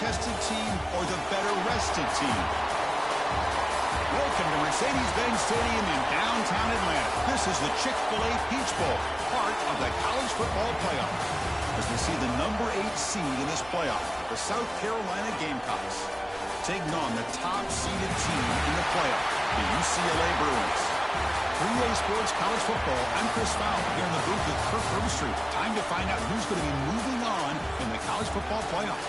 tested team or the better rested team? Welcome to Mercedes-Benz Stadium in downtown Atlanta. This is the Chick-fil-A Peach Bowl, part of the college football playoff. As we see the number 8 seed in this playoff, the South Carolina Gamecocks, taking on the top-seeded team in the playoff, the UCLA Bruins. 3A Sports College Football, I'm Chris Fowler here in the booth with Kirk Herbstreit. Time to find out who's going to be moving on in the college football playoff.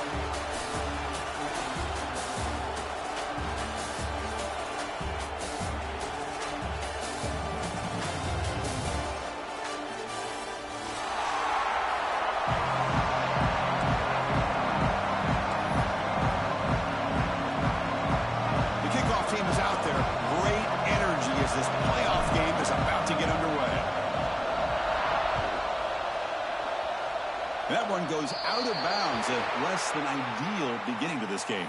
That one goes out of bounds, a less than ideal beginning to this game.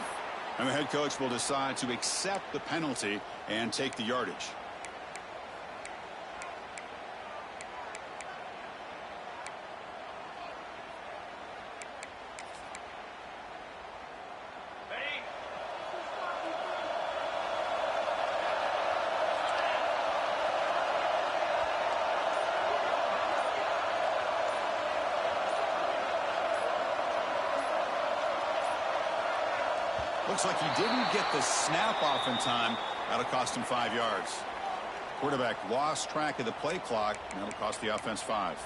And the head coach will decide to accept the penalty and take the yardage. Looks like he didn't get the snap off in time. That'll cost him 5 yards. Quarterback lost track of the play clock, and that'll cost the offense 5.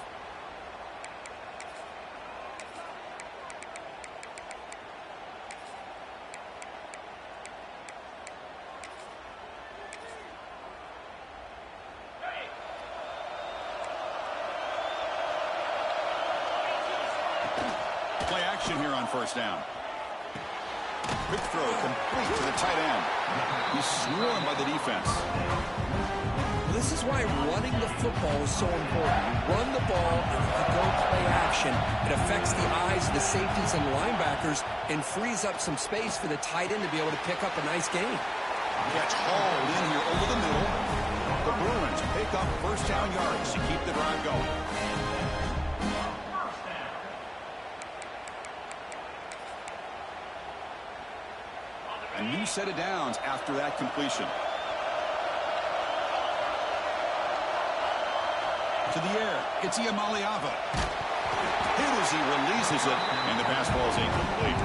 Play action here on first down. Quick throw complete to the tight end. He's swarmed by the defense. This is why running the football is so important. You run the ball and if you go play action, it affects the eyes of the safeties and linebackers and frees up some space for the tight end to be able to pick up a nice gain. Catch hauled in here over the middle. The Bruins pick up first down yards to keep the drive going. A new set of downs after that completion. To the air, it's Iamaleava. Hit as he releases it, and the pass ball is incomplete.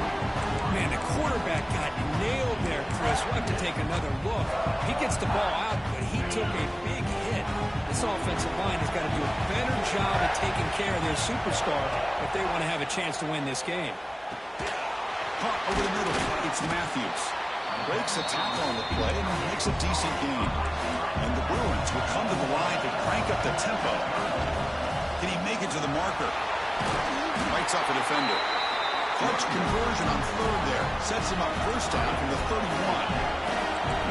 Man, the quarterback got nailed there, Chris. We'll have to take another look. He gets the ball out, but he took a big hit. This offensive line has got to do a better job of taking care of their superstar if they want to have a chance to win this game. Caught over the middle. It's Matthews. Breaks a tackle on the play and makes a decent gain. And the Bruins will come to the line to crank up the tempo. Can he make it to the marker? Bites off a defender. Clutch conversion on third there. Sets him up first down from the 31.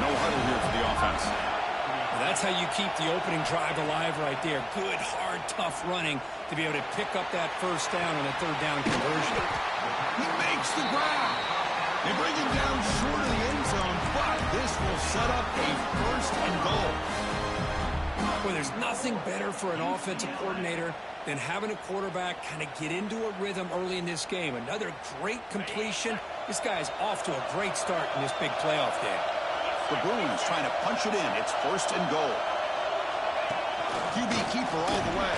No huddle here for the offense. Well, that's how you keep the opening drive alive right there. Good, hard, tough running to be able to pick up that first down on a third down conversion. He makes the ground. They bring him down short of the end zone, but this will set up a first and goal. Well, there's nothing better for an offensive coordinator than having a quarterback kind of get into a rhythm early in this game. Another great completion. This guy's off to a great start in this big playoff game. The Bruins trying to punch it in. It's first and goal. QB keeper all the way.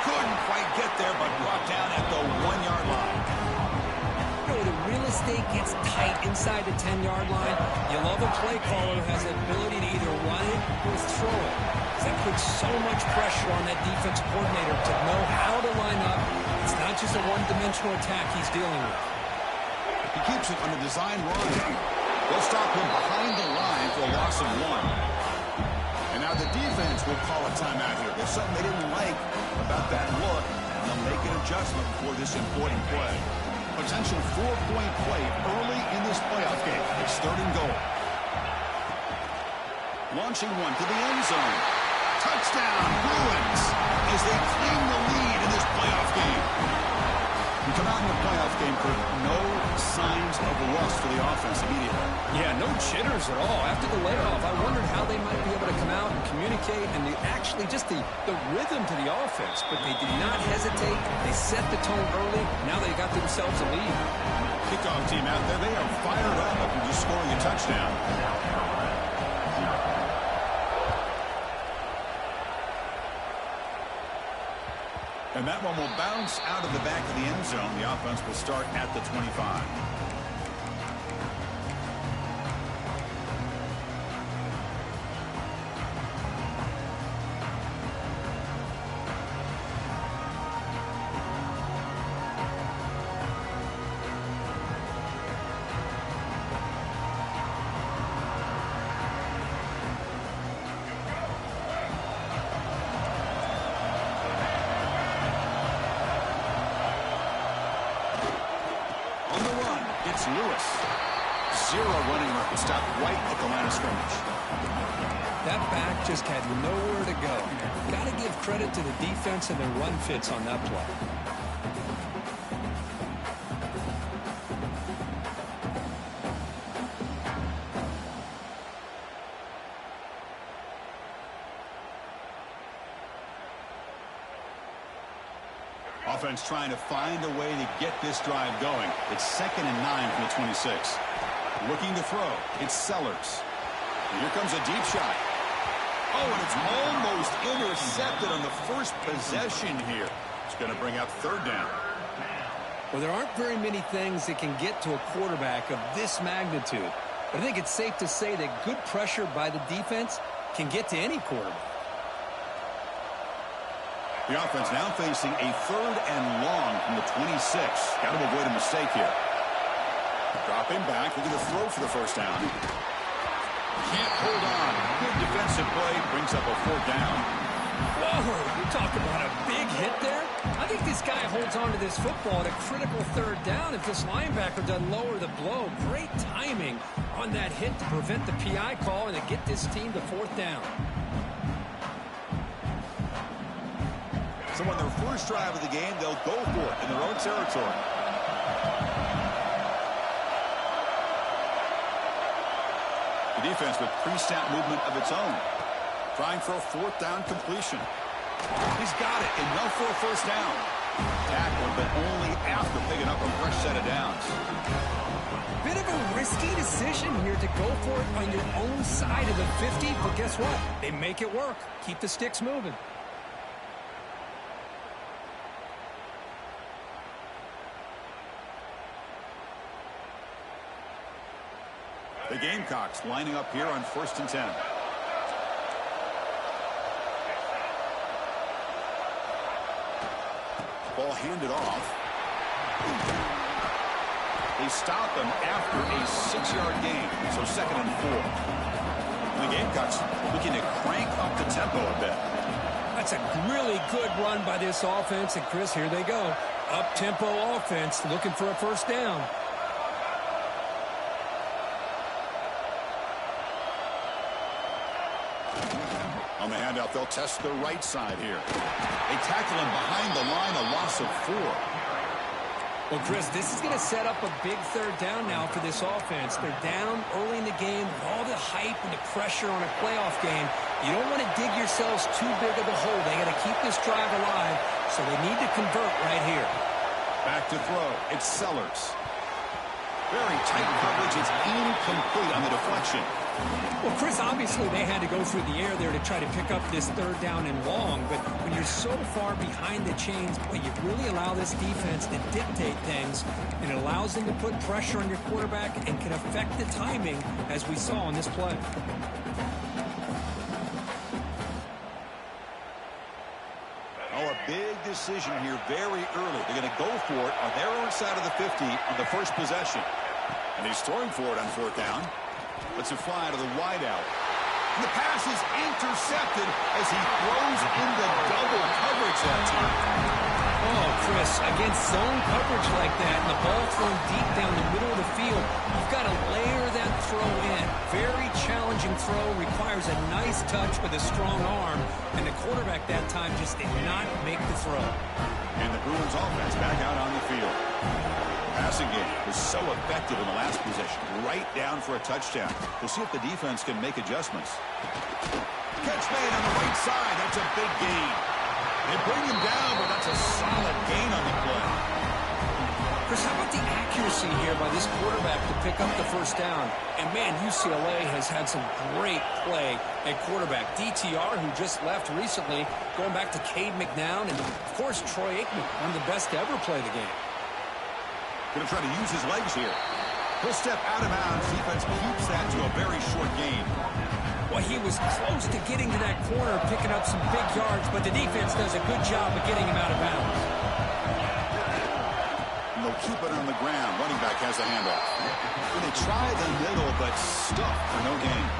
Couldn't quite get there, but brought down at the 1-yard line. The real estate gets tight inside the 10-yard line. You love a play caller who has the ability to either run it or throw it. That puts so much pressure on that defensive coordinator to know how to line up. It's not just a one-dimensional attack he's dealing with. He keeps it on the design run. They'll stop him behind the line for a loss of 1. And now the defense will call a timeout here. There's something they didn't like about that look, and they'll make an adjustment for this important play. Potential 4-point play early in this playoff game. It's third and goal. Launching one to the end zone. Touchdown, Bruins, as they claim the lead in this playoff game. We come out in the playoff game for no signs of rust for the offense immediately. Yeah, no jitters at all. After the layoff, I wondered how they might be able to come out and communicate and actually just the rhythm to the offense. But they did not hesitate. They set the tone early. Now they got themselves a lead. kickoff team out there, they are fired up after just scoring a touchdown. And that one will bounce out of the back of the end zone. The offense will start at the 25. It's Lewis. Zero running room. Stopped right at the line of scrimmage. That back just had nowhere to go. Got to give credit to the defense and their run fits on that play. Offense trying to find a way to get this drive going. It's 2nd and 9 from the 26. Looking to throw. It's Sellers. And here comes a deep shot. Oh, and it's almost intercepted on the first possession here. It's going to bring up 3rd down. Well, there aren't very many things that can get to a quarterback of this magnitude. But I think it's safe to say that good pressure by the defense can get to any quarterback. The offense now facing a 3rd and long from the 26. Got to avoid a mistake here. Dropping back, looking to throw for the first down. Can't hold on. Good defensive play, brings up a 4th down. Whoa, you talk about a big hit there. I think this guy holds on to this football at a critical 3rd down if this linebacker doesn't lower the blow. Great timing on that hit to prevent the PI call and to get this team to 4th down. So on their first drive of the game, they'll go for it in their own territory. The defense with pre-snap movement of its own. Trying for a 4th down completion. He's got it. Enough for a first down. Tackle, but only after picking up a fresh set of downs. Bit of a risky decision here to go for it on your own side of the 50, but guess what? They make it work. Keep the sticks moving. The Gamecocks lining up here on 1st and 10. Ball handed off. They stop them after a 6-yard gain, so 2nd and 4. The Gamecocks looking to crank up the tempo a bit. That's a really good run by this offense, and Chris, here they go. Up-tempo offense looking for a first down. On the handout, they'll test the right side here. They tackle him behind the line, a loss of 4. Well, Chris, this is going to set up a big 3rd down now for this offense. They're down early in the game with all the hype and the pressure on a playoff game. You don't want to dig yourselves too big of a hole. They got to keep this drive alive, so they need to convert right here. Back to throw. It's Sellers. Very tight coverage. It's incomplete on the deflection. Well, Chris, obviously they had to go through the air there to try to pick up this 3rd down and long, but when you're so far behind the chains, boy, you really allow this defense to dictate things, and it allows them to put pressure on your quarterback and can affect the timing, as we saw on this play. Oh, a big decision here very early. They're going to go for it on their own side of the 50 on the first possession. And he's throwing for it on 4th down. Lets it fly to the wideout. And the pass is intercepted as he throws into double coverage that time. Oh, Chris, against zone coverage like that, and the ball thrown deep down the middle of the field, you've got to layer that throw in. Very challenging throw, requires a nice touch with a strong arm, and the quarterback that time just did not make the throw. And the Bruins offense back out on the field. Passing game was so effective in the last possession. Right down for a touchdown. We'll see if the defense can make adjustments. Catch made on the right side. That's a big gain. They bring him down, but that's a solid gain on the play. Chris, how about the accuracy urgency here by this quarterback to pick up the first down. And, man, UCLA has had some great play at quarterback. DTR, who just left recently, going back to Cade McNown, and, of course, Troy Aikman, one of the best to ever play the game. Going to try to use his legs here. He'll step out of bounds. Defense keeps that to a very short gain. Well, he was close to getting to that corner, picking up some big yards, but the defense does a good job of getting him out of bounds. And they'll keep it on the ground. Running back has the handoff. And they try the middle, but stuffed for no gain.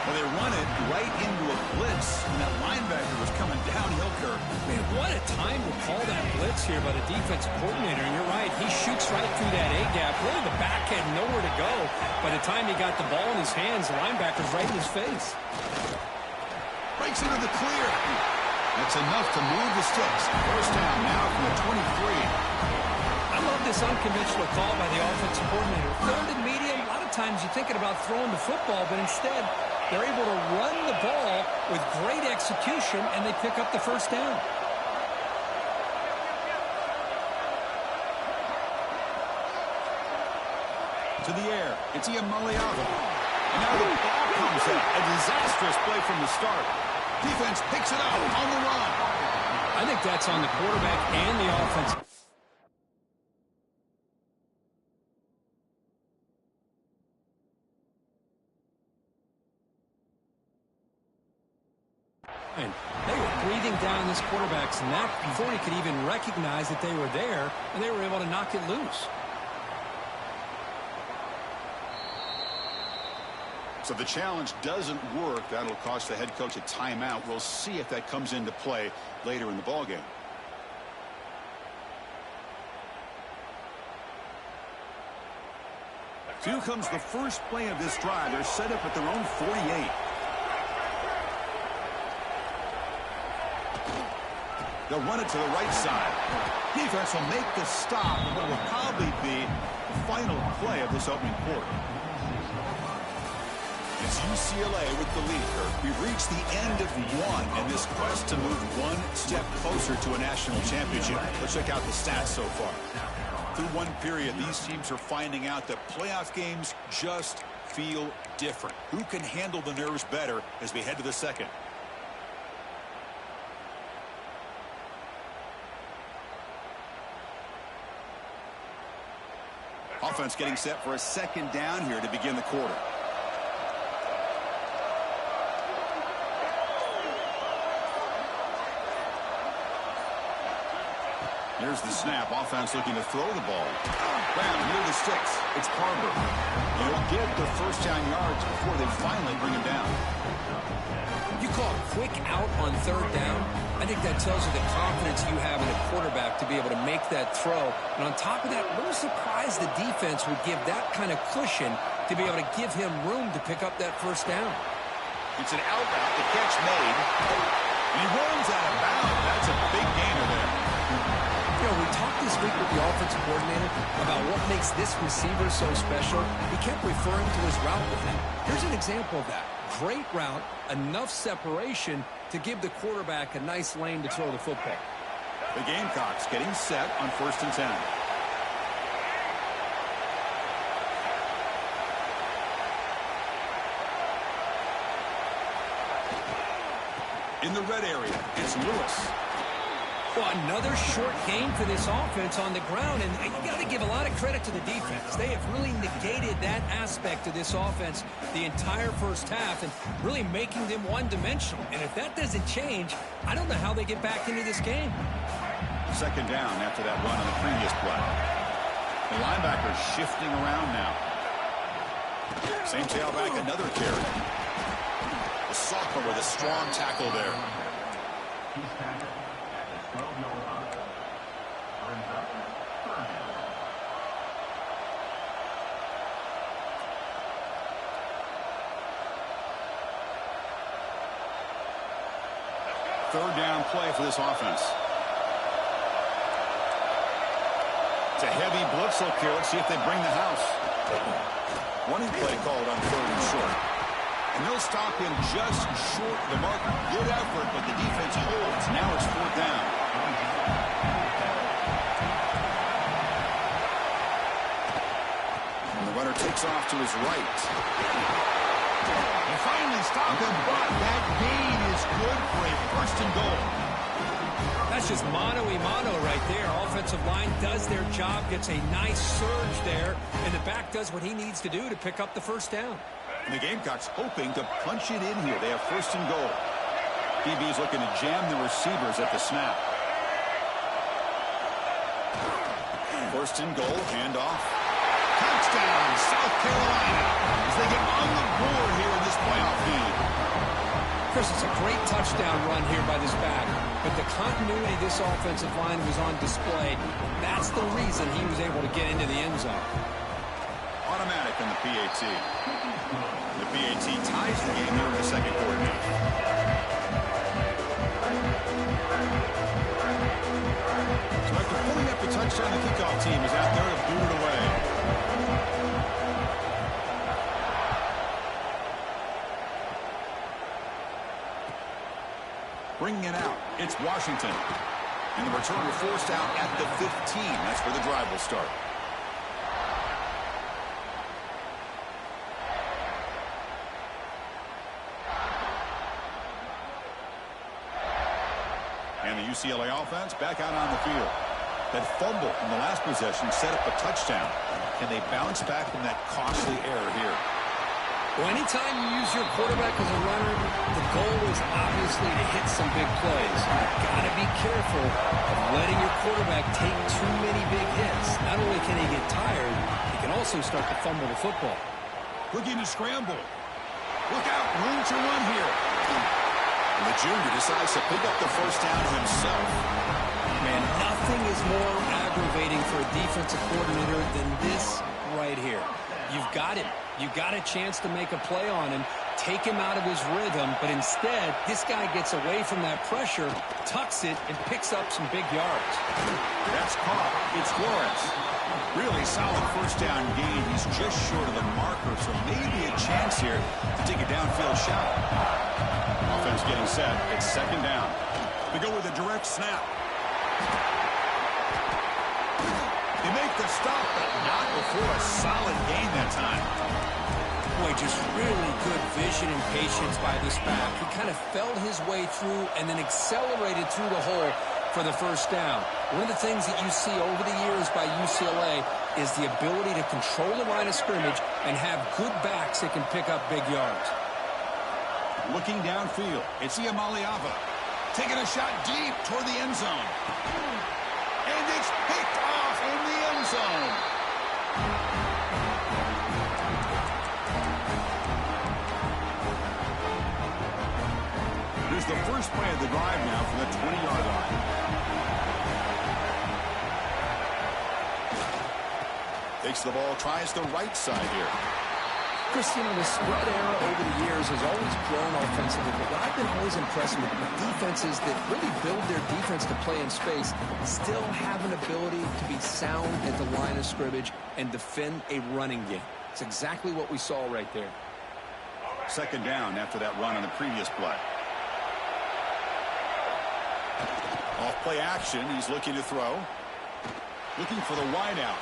Well, they run it right into a blitz, and that linebacker was coming downhill curve. Man, what a time to call that blitz here by the defensive coordinator. And you're right, he shoots right through that A-gap. Really, the back had nowhere to go. By the time he got the ball in his hands, the linebacker's right in his face. Breaks into the clear. That's enough to move the sticks. First down now from the 23. I love this unconventional call by the offensive coordinator. Third and medium, a lot of times you're thinking about throwing the football, but instead they're able to run the ball with great execution, and they pick up the first down. To the air. It's Iamaleava. And now the ball comes up. A disastrous play from the start. Defense picks it up on the run. I think that's on the quarterback and the offense. And they were breathing down this quarterback's neck before he could even recognize that they were there, and they were able to knock it loose. So the challenge doesn't work. That'll cost the head coach a timeout. We'll see if that comes into play later in the ballgame. So here comes the first play of this drive. They're set up at their own 48. They'll run it to the right side. Defense will make the stop, and what will probably be the final play of this opening quarter. It's UCLA with the lead. We've reached the end of one in this quest to move one step closer to a national championship. Let's check out the stats so far. Through one period, these teams are finding out that playoff games just feel different. Who can handle the nerves better as we head to the second? Offense getting set for a second down here to begin the quarter. Here's the snap. Offense looking to throw the ball. Round near the sticks. It's Carver. He'll get the first down yards before they finally bring him down. You call a quick out on third down. I think that tells you the confidence you have in a quarterback to be able to make that throw. And on top of that, a little surprised the defense would give that kind of cushion to be able to give him room to pick up that first down. It's an out route. The catch made. And he rolls out of bounds. That's a big gainer there. You know, we talked this week with the offensive coordinator about what makes this receiver so special. He kept referring to his route with him. Here's an example of that. Great route, enough separation to give the quarterback a nice lane to throw the football. The Gamecocks getting set on 1st and 10. In the red area, it's Lewis. Well, another short game for this offense on the ground, and you got to give a lot of credit to the defense. They have really negated that aspect of this offense the entire first half and really making them one-dimensional. And if that doesn't change, I don't know how they get back into this game. Second down after that run on the previous play. The linebacker's shifting around now. Same tailback, another carry. The sophomore with a strong tackle there. Third down play for this offense. It's a heavy blitz look here. Let's see if they bring the house. Running play called on 3rd and short. And they'll stop him just short of the mark. Good effort, but the defense holds. Now it's 4th down. takes off to his right. They finally stop him, but that gain is good for a first and goal. That's just mano-a-mano right there. Offensive line does their job, gets a nice surge there, and the back does what he needs to do to pick up the first down. And the Gamecocks hoping to punch it in here. They have first and goal. DB's looking to jam the receivers at the snap. First and goal, handoff. Touchdown, South Carolina, as they get on the board here in this playoff lead. Chris, it's a great touchdown run here by this back, but the continuity of this offensive line was on display. That's the reason he was able to get into the end zone. Automatic in the PAT. The PAT ties the game here in the second quarter. So after pulling up the touchdown, the kickoff team is out there to boot it away. Bringing it out, it's Washington. And the returner forced out at the 15. That's where the drive will start. And the UCLA offense back out on the field. That fumble in the last possession set up a touchdown. Can they bounce back from that costly error here? Well, anytime you use your quarterback as a runner, the goal is obviously to hit some big plays. You've got to be careful of letting your quarterback take too many big hits. Not only can he get tired, he can also start to fumble the football. Looking to scramble. Look out, room to run here. And the junior decides to pick up the first down himself. Man, nothing is more aggravating for a defensive coordinator than this right here. You've got him. You got a chance to make a play on him, take him out of his rhythm, but instead, this guy gets away from that pressure, tucks it, and picks up some big yards. That's caught. It's Lawrence. Really solid first down gain. He's just short of the marker, so maybe a chance here to take a downfield shot. Offense getting set. It's second down. They go with a direct snap. They make the stop, but not before a solid gain that time. Boy, just really good vision and patience by this back. He kind of felt his way through and then accelerated through the hole for the first down. One of the things that you see over the years by UCLA is the ability to control the line of scrimmage and have good backs that can pick up big yards. Looking downfield, it's Iamaleava taking a shot deep toward the end zone. And it's picked off in the end zone. Here's the first play of the drive now from the 20-yard line. Takes the ball, tries the right side here. Chris, you know, the spread era over the years has always grown offensively, but what I've been always impressed with defenses that really build their defense to play in space still have an ability to be sound at the line of scrimmage and defend a running game. It's exactly what we saw right there. Second down after that run on the previous play. Off play action, he's looking to throw. Looking for the wide out.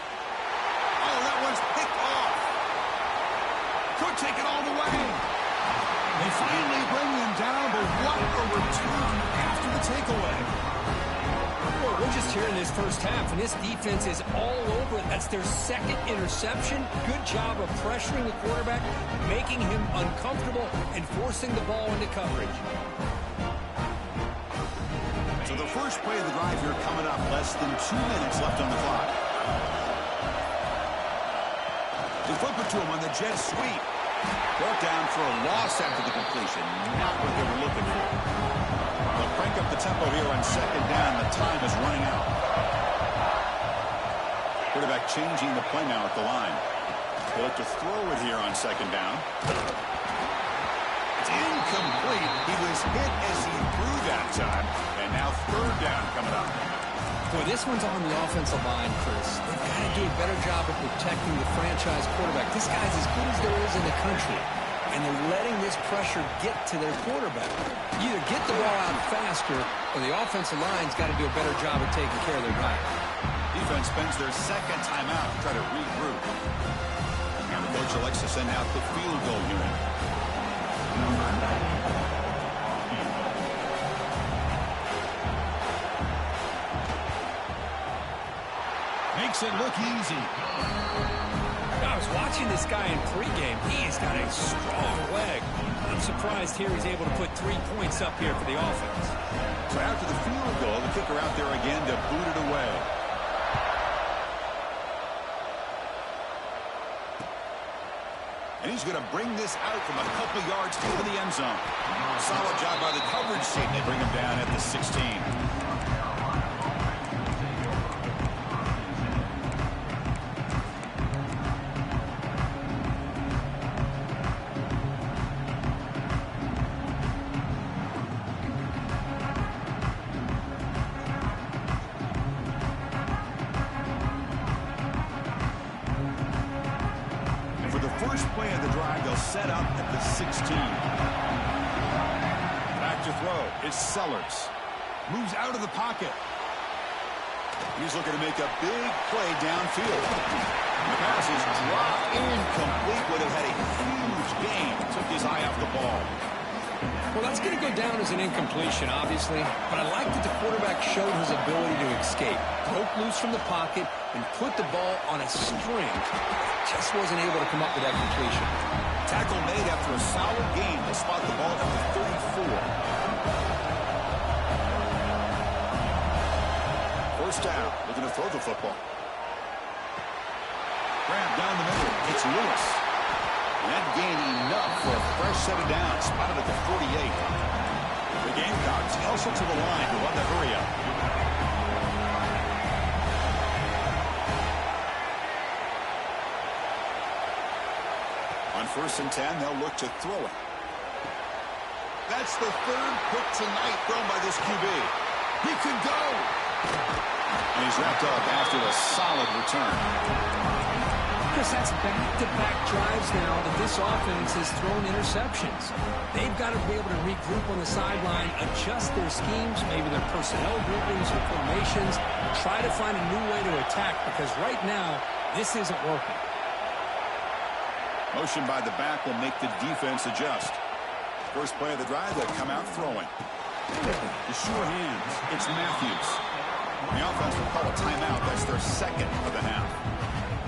Oh, that one's picked off. Could take it all the way. They finally bring him down, but what a return after the takeaway. Well, we're just here in this first half, and this defense is all over it. That's their second interception. Good job of pressuring the quarterback, making him uncomfortable, and forcing the ball into coverage. So the first play of the drive here coming up, less than 2 minutes left on the clock. They flip it to him on the jet sweep. Brought down for a loss after the completion. Not what they were looking for. They'll crank up the tempo here on second down. The time is running out. Quarterback changing the play now at the line. They look to throw it here on second down. It's incomplete. He was hit as he threw that time. And now third down coming up. Boy, this one's on the offensive line, Chris. They've got to do a better job of protecting the franchise quarterback. This guy's as good as there is in the country, and they're letting this pressure get to their quarterback. You either get the ball out faster, or the offensive line's got to do a better job of taking care of their guy. Defense spends their second timeout to try to regroup. And the elects to send out the field goal unit. Makes it look easy. I was watching this guy in pregame. He's got a strong leg. I'm surprised here he's able to put 3 points up here for the offense. So after the field goal, the kicker out there again to boot it away. And he's going to bring this out from a couple yards into the end zone. Solid job by the coverage team. They bring him down at the 16. First play of the drive, they'll set up at the 16. Back to throw. It's Sellers. Moves out of the pocket. He's looking to make a big play downfield. The pass is dropped incomplete. Would have had a huge gain. Took his eye off the ball. Well, that's going to go down as an incompletion, obviously. But I like that the quarterback showed his ability to escape. Broke loose from the pocket and put the ball on a string. Just wasn't able to come up with that completion. Tackle made after a solid gain to spot the ball at the 34. First down, looking to throw the football. Grab down the middle. It's Lewis. That gain enough for a fresh set of downs. Spotted at the 48. The Gamecocks hustle to the line to run the hurry up. On 1st and 10, they'll look to throw it. That's the 3rd pick tonight thrown by this QB. He could go. And he's wrapped up after a solid return. Chris, that's back-to-back drives now that this offense has thrown interceptions. They've got to be able to regroup on the sideline, adjust their schemes, maybe their personnel groupings or formations, try to find a new way to attack because right now, this isn't working. Motion by the back will make the defense adjust. First play of the drive, they'll come out throwing. The sure hands, it's Matthews. The offense will call a timeout. That's their 2nd of the half.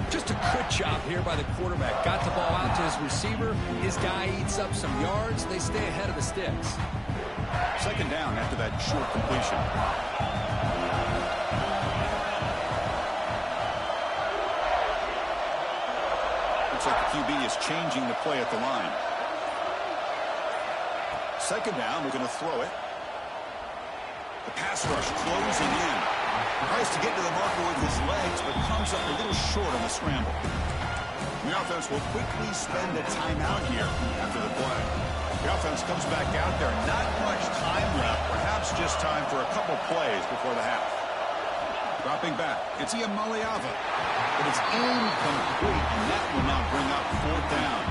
Just a good job here by the quarterback. Got the ball out to his receiver. His guy eats up some yards. They stay ahead of the sticks. 2nd down after that short completion. Looks like the QB is changing the play at the line. 2nd down, looking to throw it. The pass rush closing in. Tries to get to the marker with his legs, but comes up a little short on the scramble. The offense will quickly spend a timeout here after the play. The offense comes back out there. Not much time left. Perhaps just time for a couple plays before the half. Dropping back. It's Iamaleava. But it's incomplete, and that will not bring up 4th down.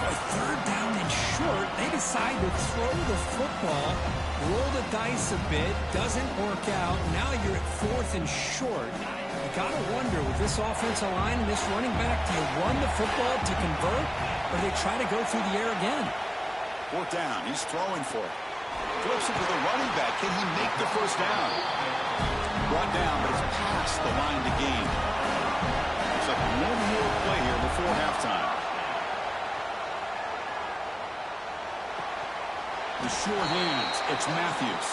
A 3rd down and short. They decide to throw the football. Roll the dice a bit, doesn't work out. Now you're at 4th and short. You got to wonder, with this offensive line and this running back, do you run the football to convert, or do they try to go through the air again? 4th down, he's throwing for it. Flips it to the running back. Can he make the 1st down? Brought down, but it's past the line to gain. Looks like one more play here before halftime. The sure hands, it's Matthews.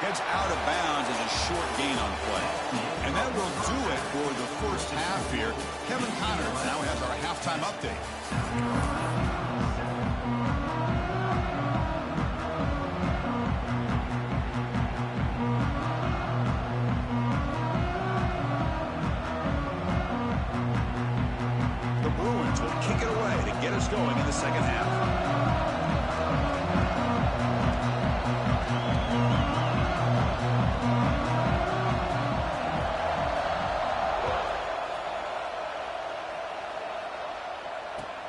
Heads out of bounds as a short gain on play. And that will do it for the first half here. Kevin Connors now has our halftime update. The Bruins will kick it away to get us going in the 2nd half.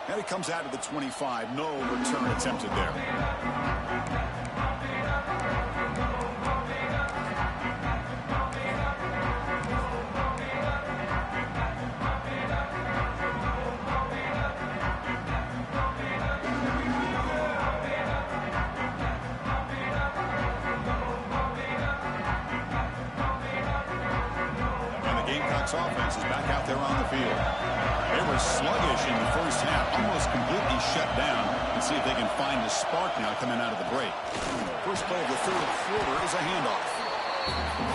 And it comes out to the 25. No return attempted there. Bucs offense is back out there on the field. They were sluggish in the first half, almost completely shut down. Let's see if they can find the spark now coming out of the break. First play of the third quarter is a handoff.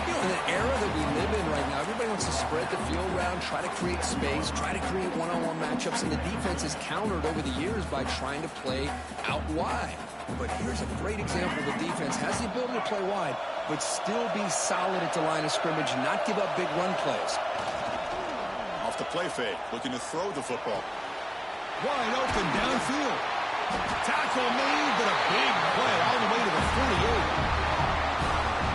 You know, in the era that we live in right now, everybody wants to spread the field around, try to create space, try to create one-on-one matchups, and the defense is countered over the years by trying to play out wide. But here's a great example. The defense has the ability to play wide, but still be solid at the line of scrimmage and not give up big run plays. Off the play fake, looking to throw the football. Wide open downfield. Tackle made, but a big play all the way to the 48.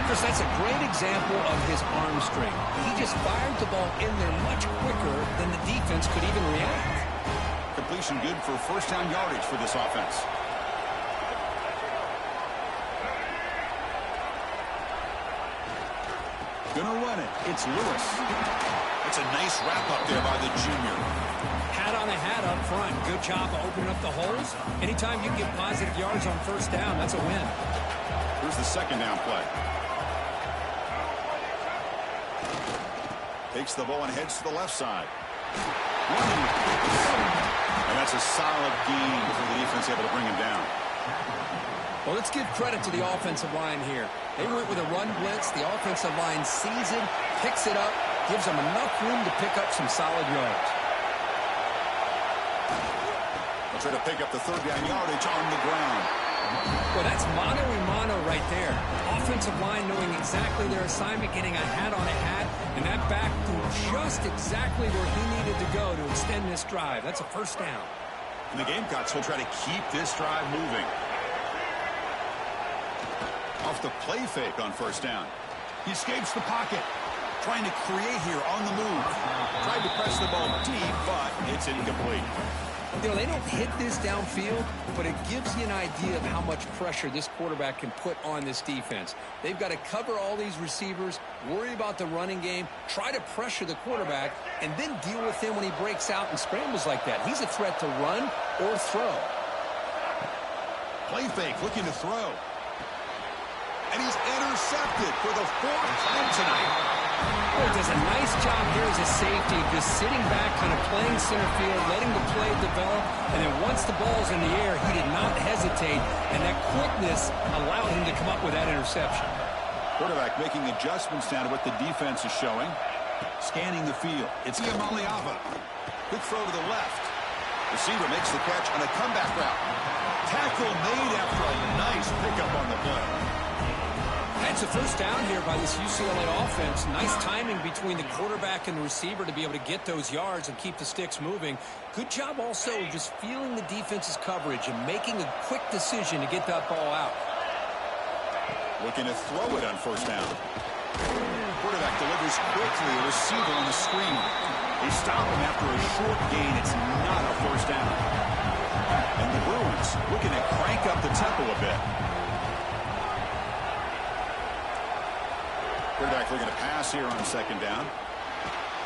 Chris, that's a great example of his arm strength. He just fired the ball in there much quicker than the defense could even react. Completion good for first down yardage for this offense. Gonna run it. It's Lewis. That's a nice wrap up there by the junior. Hat on a hat up front. Good job of opening up the holes. Anytime you get positive yards on first down, that's a win. Here's the second down play. Takes the ball and heads to the left side. Running. And that's a solid gain for the defense able to bring him down. Well, let's give credit to the offensive line here. They went with a run blitz. The offensive line sees it, picks it up, gives them enough room to pick up some solid yards. They'll try to pick up the third down yardage on the ground. Well, that's mano-a-mano right there. Offensive line knowing exactly their assignment, getting a hat on a hat, and that back threw just exactly where he needed to go to extend this drive. That's a first down. And the Gamecocks will try to keep this drive moving. Off the play fake on first down. He escapes the pocket. Trying to create here on the move. Tried to press the ball deep, but it's incomplete. You know, they don't hit this downfield, but it gives you an idea of how much pressure this quarterback can put on this defense. They've got to cover all these receivers, worry about the running game, try to pressure the quarterback, and then deal with him when he breaks out and scrambles like that. He's a threat to run or throw. Play fake, looking to throw. And he's intercepted for the fourth time tonight. Oh, he does a nice job here as a safety, just sitting back, kind of playing center field, letting the play develop, and then once the ball's in the air, he did not hesitate, and that quickness allowed him to come up with that interception. Quarterback making adjustments down to what the defense is showing. Scanning the field. It's Iamaleava. Quick throw to the left. Receiver makes the catch on a comeback route. Tackle made after a nice pickup on the play. That's a first down here by this UCLA offense. Nice timing between the quarterback and the receiver to be able to get those yards and keep the sticks moving. Good job also just feeling the defense's coverage and making a quick decision to get that ball out. Looking to throw it on first down. Quarterback delivers quickly. A receiver on the screen. They stop him after a short gain. It's not a first down. And the Bruins looking to crank up the tempo a bit. Quarterback looking to pass here on second down.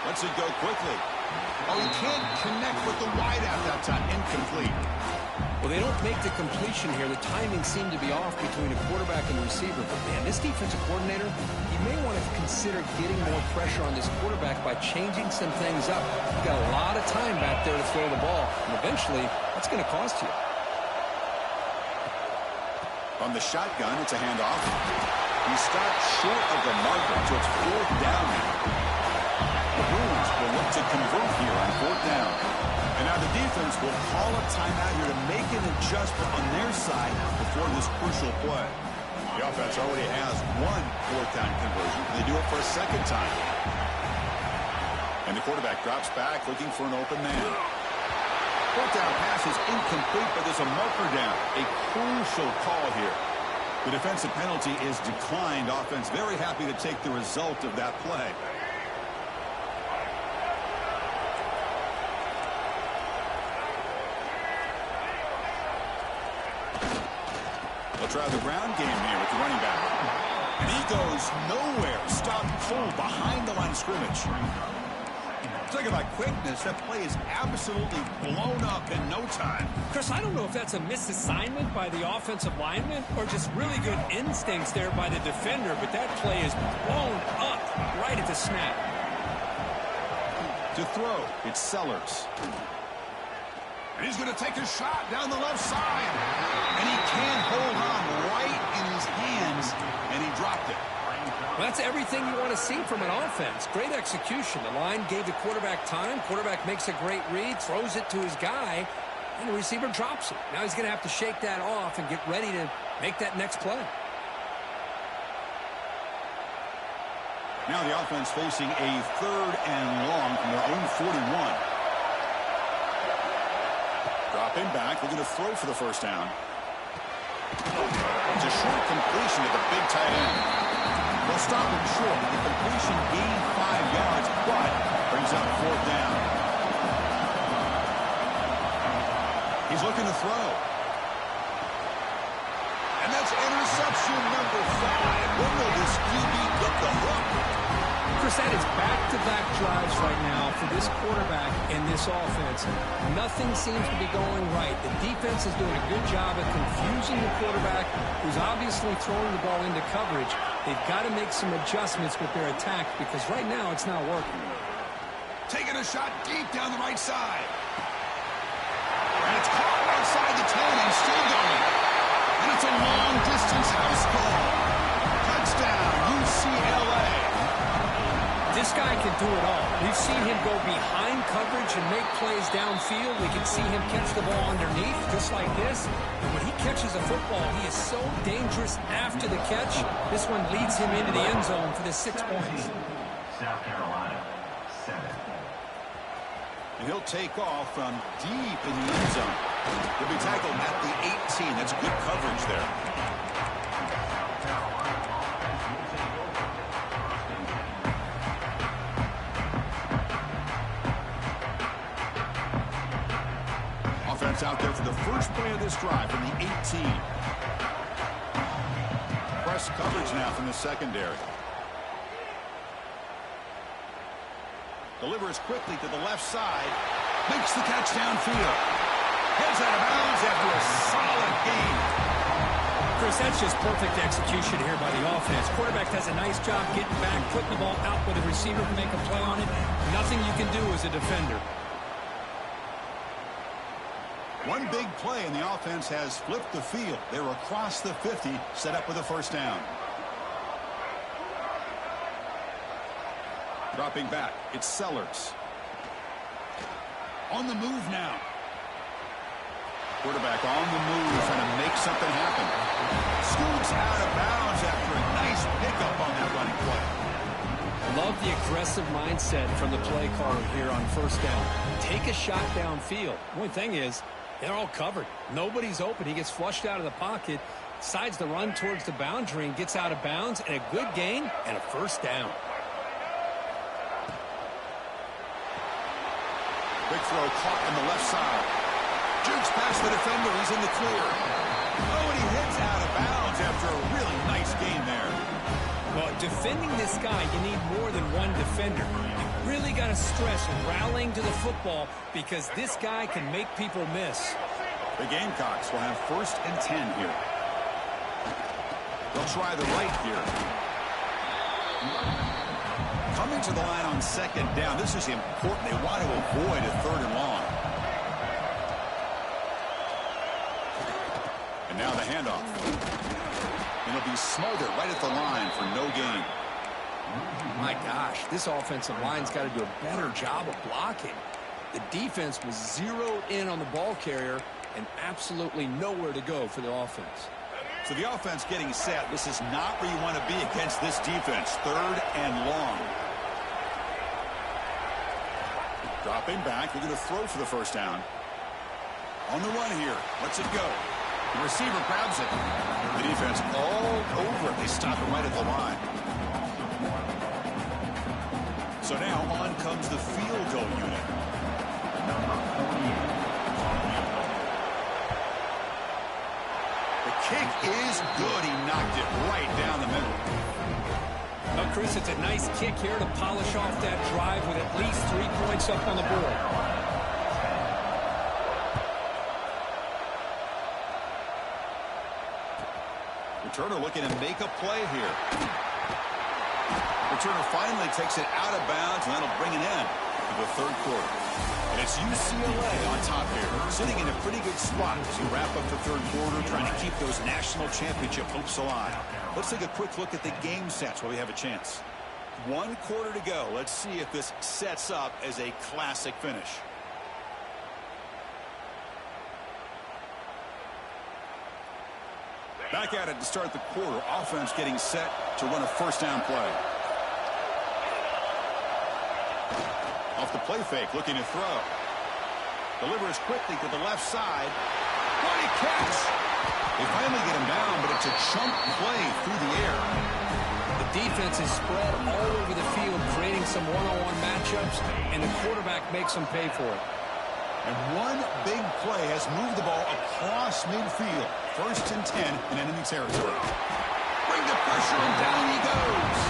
Lets it go quickly. Oh, he can't connect with the wideout that time. Incomplete. Well, they don't make the completion here. The timing seemed to be off between a quarterback and a receiver. But, man, this defensive coordinator, he may want to consider getting more pressure on this quarterback by changing some things up. You've got a lot of time back there to throw the ball. And eventually, that's going to cost you. On the shotgun, it's a handoff. He stopped short of the marker, so it's fourth down now. The Bruins will look to convert here on fourth down. And now the defense will call a timeout here to make an adjustment on their side before this crucial play. The offense already has one fourth down conversion. They do it for a second time. And the quarterback drops back looking for an open man. Fourth down pass is incomplete, but there's a marker down. A crucial call here. The defensive penalty is declined. Offense very happy to take the result of that play. They'll try the ground game here with the running back. And he goes nowhere. Stopped full behind the line of scrimmage. Talking about quickness, that play is absolutely blown up in no time. Chris, I don't know if that's a misassignment by the offensive lineman or just really good instincts there by the defender, but that play is blown up right at the snap. To throw, it's Sellers. And he's going to take a shot down the left side. And he can't hold on right in his hands, and he dropped it. Well, that's everything you want to see from an offense. Great execution. The line gave the quarterback time. Quarterback makes a great read, throws it to his guy, and the receiver drops it. Now he's going to have to shake that off and get ready to make that next play. Now the offense facing a 3rd and long from their own 41. Dropping back, looking to throw for the first down. It's a short completion to the big tight end. They'll stop him short. The completion gained 5 yards, but brings up 4th down. He's looking to throw. And that's interception number 5. When will this QB get the hook? Chris, that is back-to-back drives right now for this quarterback and this offense. Nothing seems to be going right. The defense is doing a good job of confusing the quarterback, who's obviously throwing the ball into coverage. They've got to make some adjustments with their attack because right now it's not working. Taking a shot deep down the right side. And it's caught outside the 10 and still going. And it's a long-distance house call. Touchdown, UCLA. This guy can do it all. We've seen him go behind coverage and make plays downfield. We can see him catch the ball underneath, just like this. And when he catches a football, he is so dangerous after the catch. This one leads him into the end zone for the 6 points. South Carolina, 7. And he'll take off from deep in the end zone. He'll be tackled at the 18. That's good coverage there. Offense out there for the first play of this drive from the 18. Press coverage now from the secondary. Delivers quickly to the left side. Makes the catch downfield. Heads out of bounds after a solid gain. Chris, that's just perfect execution here by the offense. Quarterback does a nice job getting back, putting the ball out where the receiver can make a play on it. Nothing you can do as a defender. One big play, and the offense has flipped the field. They're across the 50, set up with a first down. Dropping back, it's Sellers. On the move now. Quarterback on the move, trying to make something happen. Scoots out of bounds after a nice pickup on that running play. Love the aggressive mindset from the play caller here on first down. Take a shot downfield. One thing is, they're all covered. Nobody's open. He gets flushed out of the pocket, decides to run towards the boundary and gets out of bounds, and a good gain and a first down. Big throw caught on the left side. Jukes past the defender. He's in the clear. Oh, and he hits out of bounds after a really nice gain there. Well, defending this guy, you need more than one defender. You really got to stress rallying to the football because this guy can make people miss. The Gamecocks will have 1st and 10 here. They'll try the right here. Coming to the line on 2nd down. This is important. They want to avoid a 3rd and long. And now the handoff. And it'll be smothered right at the line for no gain. My gosh, this offensive line's got to do a better job of blocking. The defense was zeroed in on the ball carrier and absolutely nowhere to go for the offense. So the offense getting set. This is not where you want to be against this defense. 3rd and long. Dropping back. Looking to throw for the first down. On the run here. Lets it go. The receiver grabs it. The defense all over it. They stop it right at the line. So now on comes the field goal unit. The kick is good. He knocked it right down the middle. Well, Chris, it's a nice kick here to polish off that drive with at least 3 points up on the board. Returner looking to make a play here. Returner finally takes it out of bounds, and that'll bring it in. of the third quarter. And it's UCLA on top here, sitting in a pretty good spot as you wrap up the third quarter, trying to keep those national championship hopes alive. Let's take a quick look at the game sets while we have a chance. 1 quarter to go. Let's see if this sets up as a classic finish. Back at it to start the quarter. Offense getting set to run a first down play. Off the play fake, looking to throw. Delivers quickly to the left side. What a catch! They finally get him down, but it's a chunk play through the air. The defense is spread all over the field, creating some one-on-one matchups, and the quarterback makes them pay for it. And one big play has moved the ball across midfield. 1st and 10 in enemy territory. Bring the pressure, and down he goes.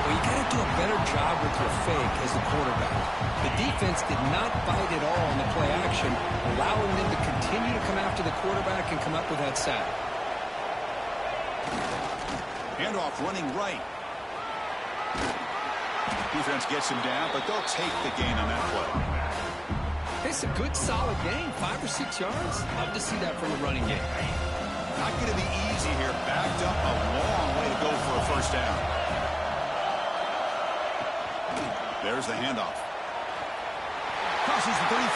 Well, you got to do a better job with your fake as the quarterback. The defense did not bite at all on the play action, allowing them to continue to come after the quarterback and come up with that sack. Handoff running right. Defense gets him down, but they'll take the gain on that play. It's a good, solid game. 5 or 6 yards. Love to see that from the running game. Not going to be easy here. Backed up a long way to go for a first down. There's the handoff. Crosses the 35.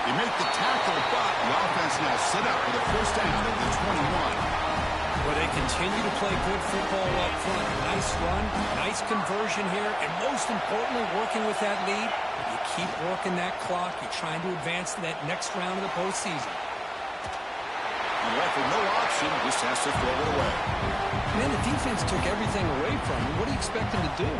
They make the tackle, but the offense now set up with a first down at the 21. Well, they continue to play good football up front. Nice run, nice conversion here, and most importantly, working with that lead. You keep working that clock. You're trying to advance to that next round of the postseason. And left with no option, just has to throw it away. Man, the defense took everything away from him. What do you expect him to do?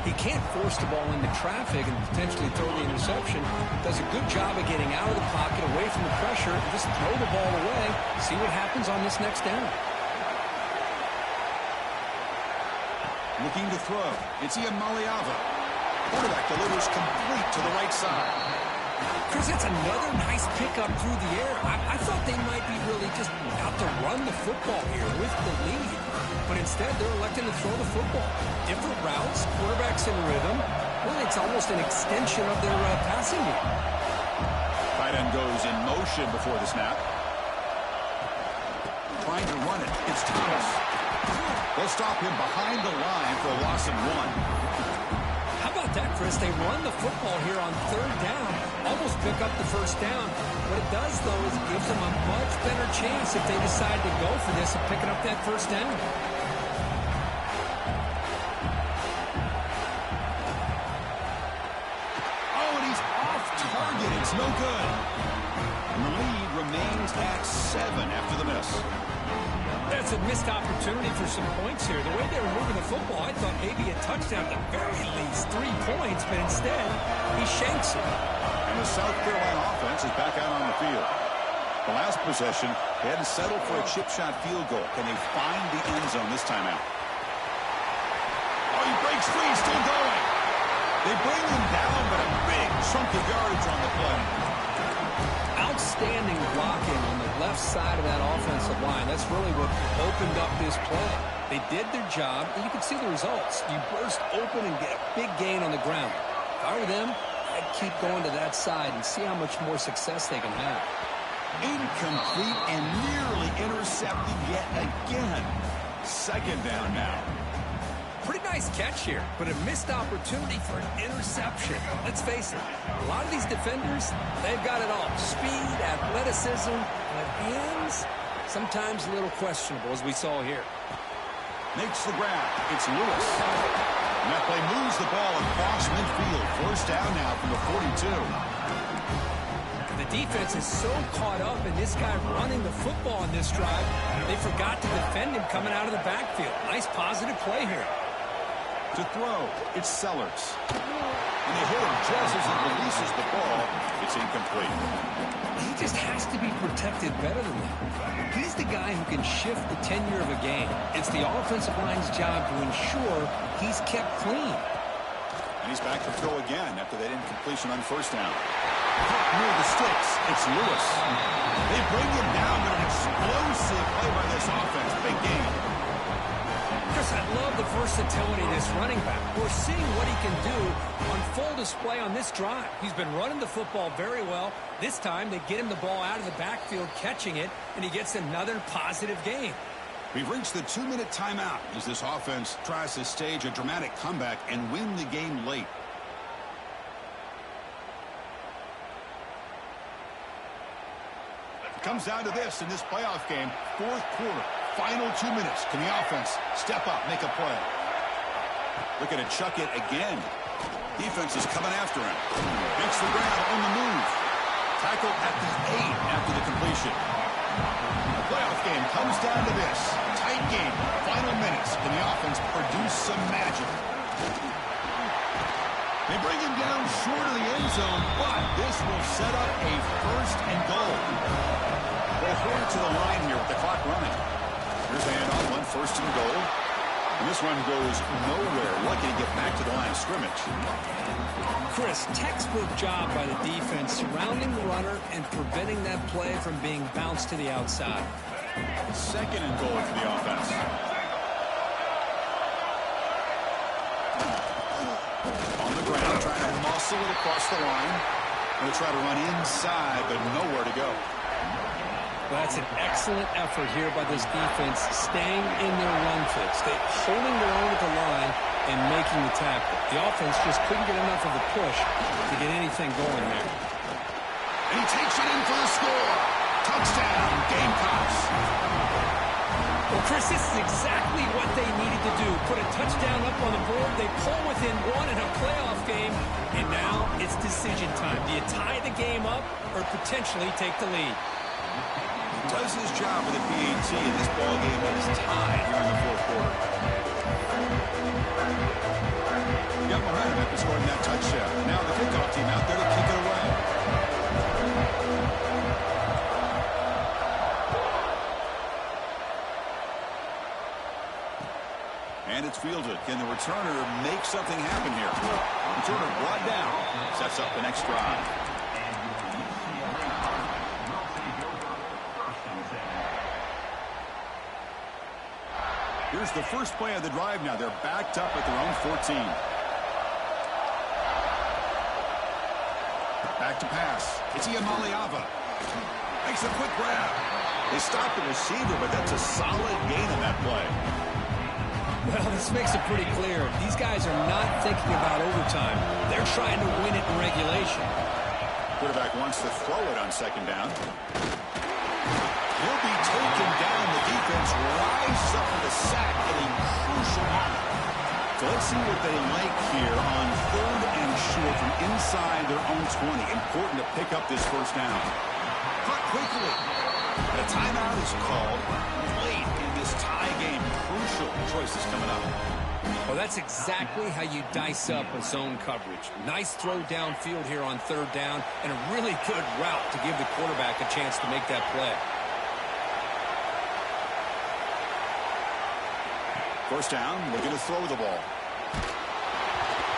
He can't force the ball into traffic and potentially throw the interception. Does a good job of getting out of the pocket, away from the pressure, and just throw the ball away. See what happens on this next down. Looking to throw. It's Iamaleava. Quarterback delivers complete to the right side. Chris, that's another nice pickup through the air. I thought they might be really just out to run the football here with the lead. But instead, they're electing to throw the football. Different routes, quarterbacks in rhythm. Well, it's almost an extension of their passing game. Tight end goes in motion before the snap. Trying to run it. It's Thomas. They'll stop him behind the line for a loss of 1. How about that, Chris? They run the football here on 3rd down, almost pick up the first down. What it does, though, is it gives them a much better chance if they decide to go for this of picking up that first down. Oh, and he's off target. It's no good. And the lead remains at 7 after the miss. That's a missed opportunity for some points here. The way they were moving the football, I thought maybe a touchdown at the very least, 3 points, but instead, he shanks it. And the South Carolina offense is back out on the field. The last possession, they had to settle for a chip shot field goal. Can they find the end zone this time out? Oh, he breaks free, still going. They bring him down, but a big chunk of yardage on the play. Outstanding blocking on the left side of that offensive line. That's really what opened up this play. They did their job, and you can see the results. You burst open and get a big gain on the ground. If I were them, I'd keep going to that side and see how much more success they can have. Incomplete and nearly intercepted yet again. 2nd down now. Pretty nice catch here, but a missed opportunity for an interception. Let's face it, a lot of these defenders, they've got it all. Speed, athleticism, but hands, sometimes a little questionable, as we saw here. Makes the grab. It's Lewis. And that play moves the ball across midfield. 1st down now from the 42. The defense is so caught up in this guy running the football on this drive, they forgot to defend him coming out of the backfield. Nice positive play here. To throw, it's Sellers. And they hit him just as he releases the ball. It's incomplete. He just has to be protected better than that. He's the guy who can shift the tenure of a game. It's the offensive line's job to ensure he's kept clean. And he's back to throw again after that incompletion on 1st down. Near the sticks, it's Lewis. They bring him down, but an explosive play by this offense. Big game. Chris, Chris, I love the versatility of this running back. We're seeing what he can do on full display on this drive. He's been running the football very well. This time, they get him the ball out of the backfield, catching it, and he gets another positive gain. We've reached the 2-minute timeout as this offense tries to stage a dramatic comeback and win the game late. It comes down to this in this playoff game, fourth quarter, final 2 minutes. Can the offense step up, make a play? Looking to chuck it again. Defense is coming after him. Makes the grab on the move. Tackle at the 8 after the completion. The playoff game comes down to this. Tight game, final minutes. Can the offense produce some magic? They bring him down short of the end zone, but this will set up a first and goal. They'll throw it to the line here with the clock running. Here's a handoff, one first and goal. And this one goes nowhere. Lucky to get back to the line of scrimmage. Chris, textbook job by the defense surrounding the runner and preventing that play from being bounced to the outside. Second and goal for the offense. On the ground, trying to muscle it across the line. Going to try to run inside, but nowhere to go. Well, that's an excellent effort here by this defense, staying in their run fix. They're holding their own at the line and making the tackle. The offense just couldn't get enough of a push to get anything going there. And he takes it in for the score. Touchdown, Gamecocks. Well, Chris, this is exactly what they needed to do. Put a touchdown up on the board. They pull within one in a playoff game, and now it's decision time. Do you tie the game up or potentially take the lead? Does his job with the PAT, and this ball game is tied here in the fourth quarter. Got momentum after scoring that touchdown. Now the kickoff team out there to kick it away. And it's fielded. Can the returner make something happen here? Returner brought down. Sets up the next drive. Here's the first play of the drive now. They're backed up at their own 14. Back to pass. It's Iamaleava. Makes a quick grab. They stop the receiver, but that's a solid gain on that play. Well, this makes it pretty clear. These guys are not thinking about overtime. They're trying to win it in regulation. Quarterback wants to throw it on second down. He'll be taken down. The defense rises up for the sack at a crucial moment. So let's see what they like here on third and short from inside their own 20. Important to pick up this first down. Cut quickly. And a timeout is called late in this tie game. Crucial choices coming up. Well, that's exactly how you dice up a zone coverage. Nice throw downfield here on third down, and a really good route to give the quarterback a chance to make that play. First down, looking to throw the ball.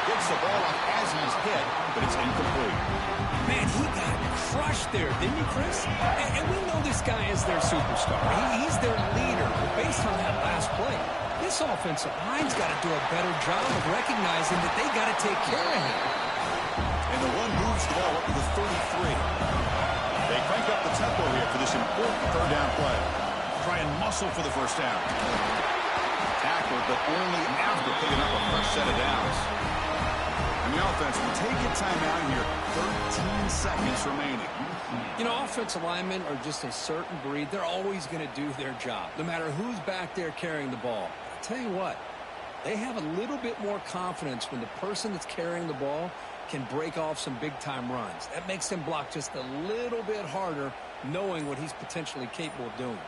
Gets the ball off as he's hit, but it's incomplete. Man, he got crushed there, didn't he, Chris? And we know this guy is their superstar. He's their leader. But based on that last play, this offensive line's got to do a better job of recognizing that they got to take care of him. And the one moves the ball up to the 33. They crank up the tempo here for this important third down play. Try and muscle for the first down. Tackle, but only after picking up a fresh set of downs. And the offense will take a timeout here. 13 seconds remaining. You know, offensive linemen are just a certain breed. They're always going to do their job, no matter who's back there carrying the ball. I'll tell you what, they have a little bit more confidence when the person that's carrying the ball can break off some big-time runs. That makes them block just a little bit harder, knowing what he's potentially capable of doing.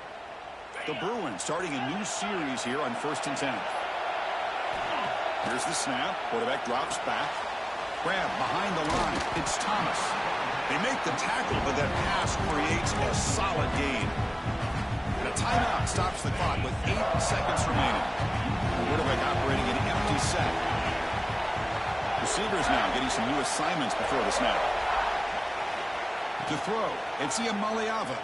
The Bruins starting a new series here on 1st and 10. Here's the snap. Quarterback drops back. Grab behind the line. It's Thomas. They make the tackle, but that pass creates a solid gain. And a timeout stops the clock with 8 seconds remaining. The quarterback operating an empty set. Receivers now getting some new assignments before the snap. To throw, it's Iamaleava.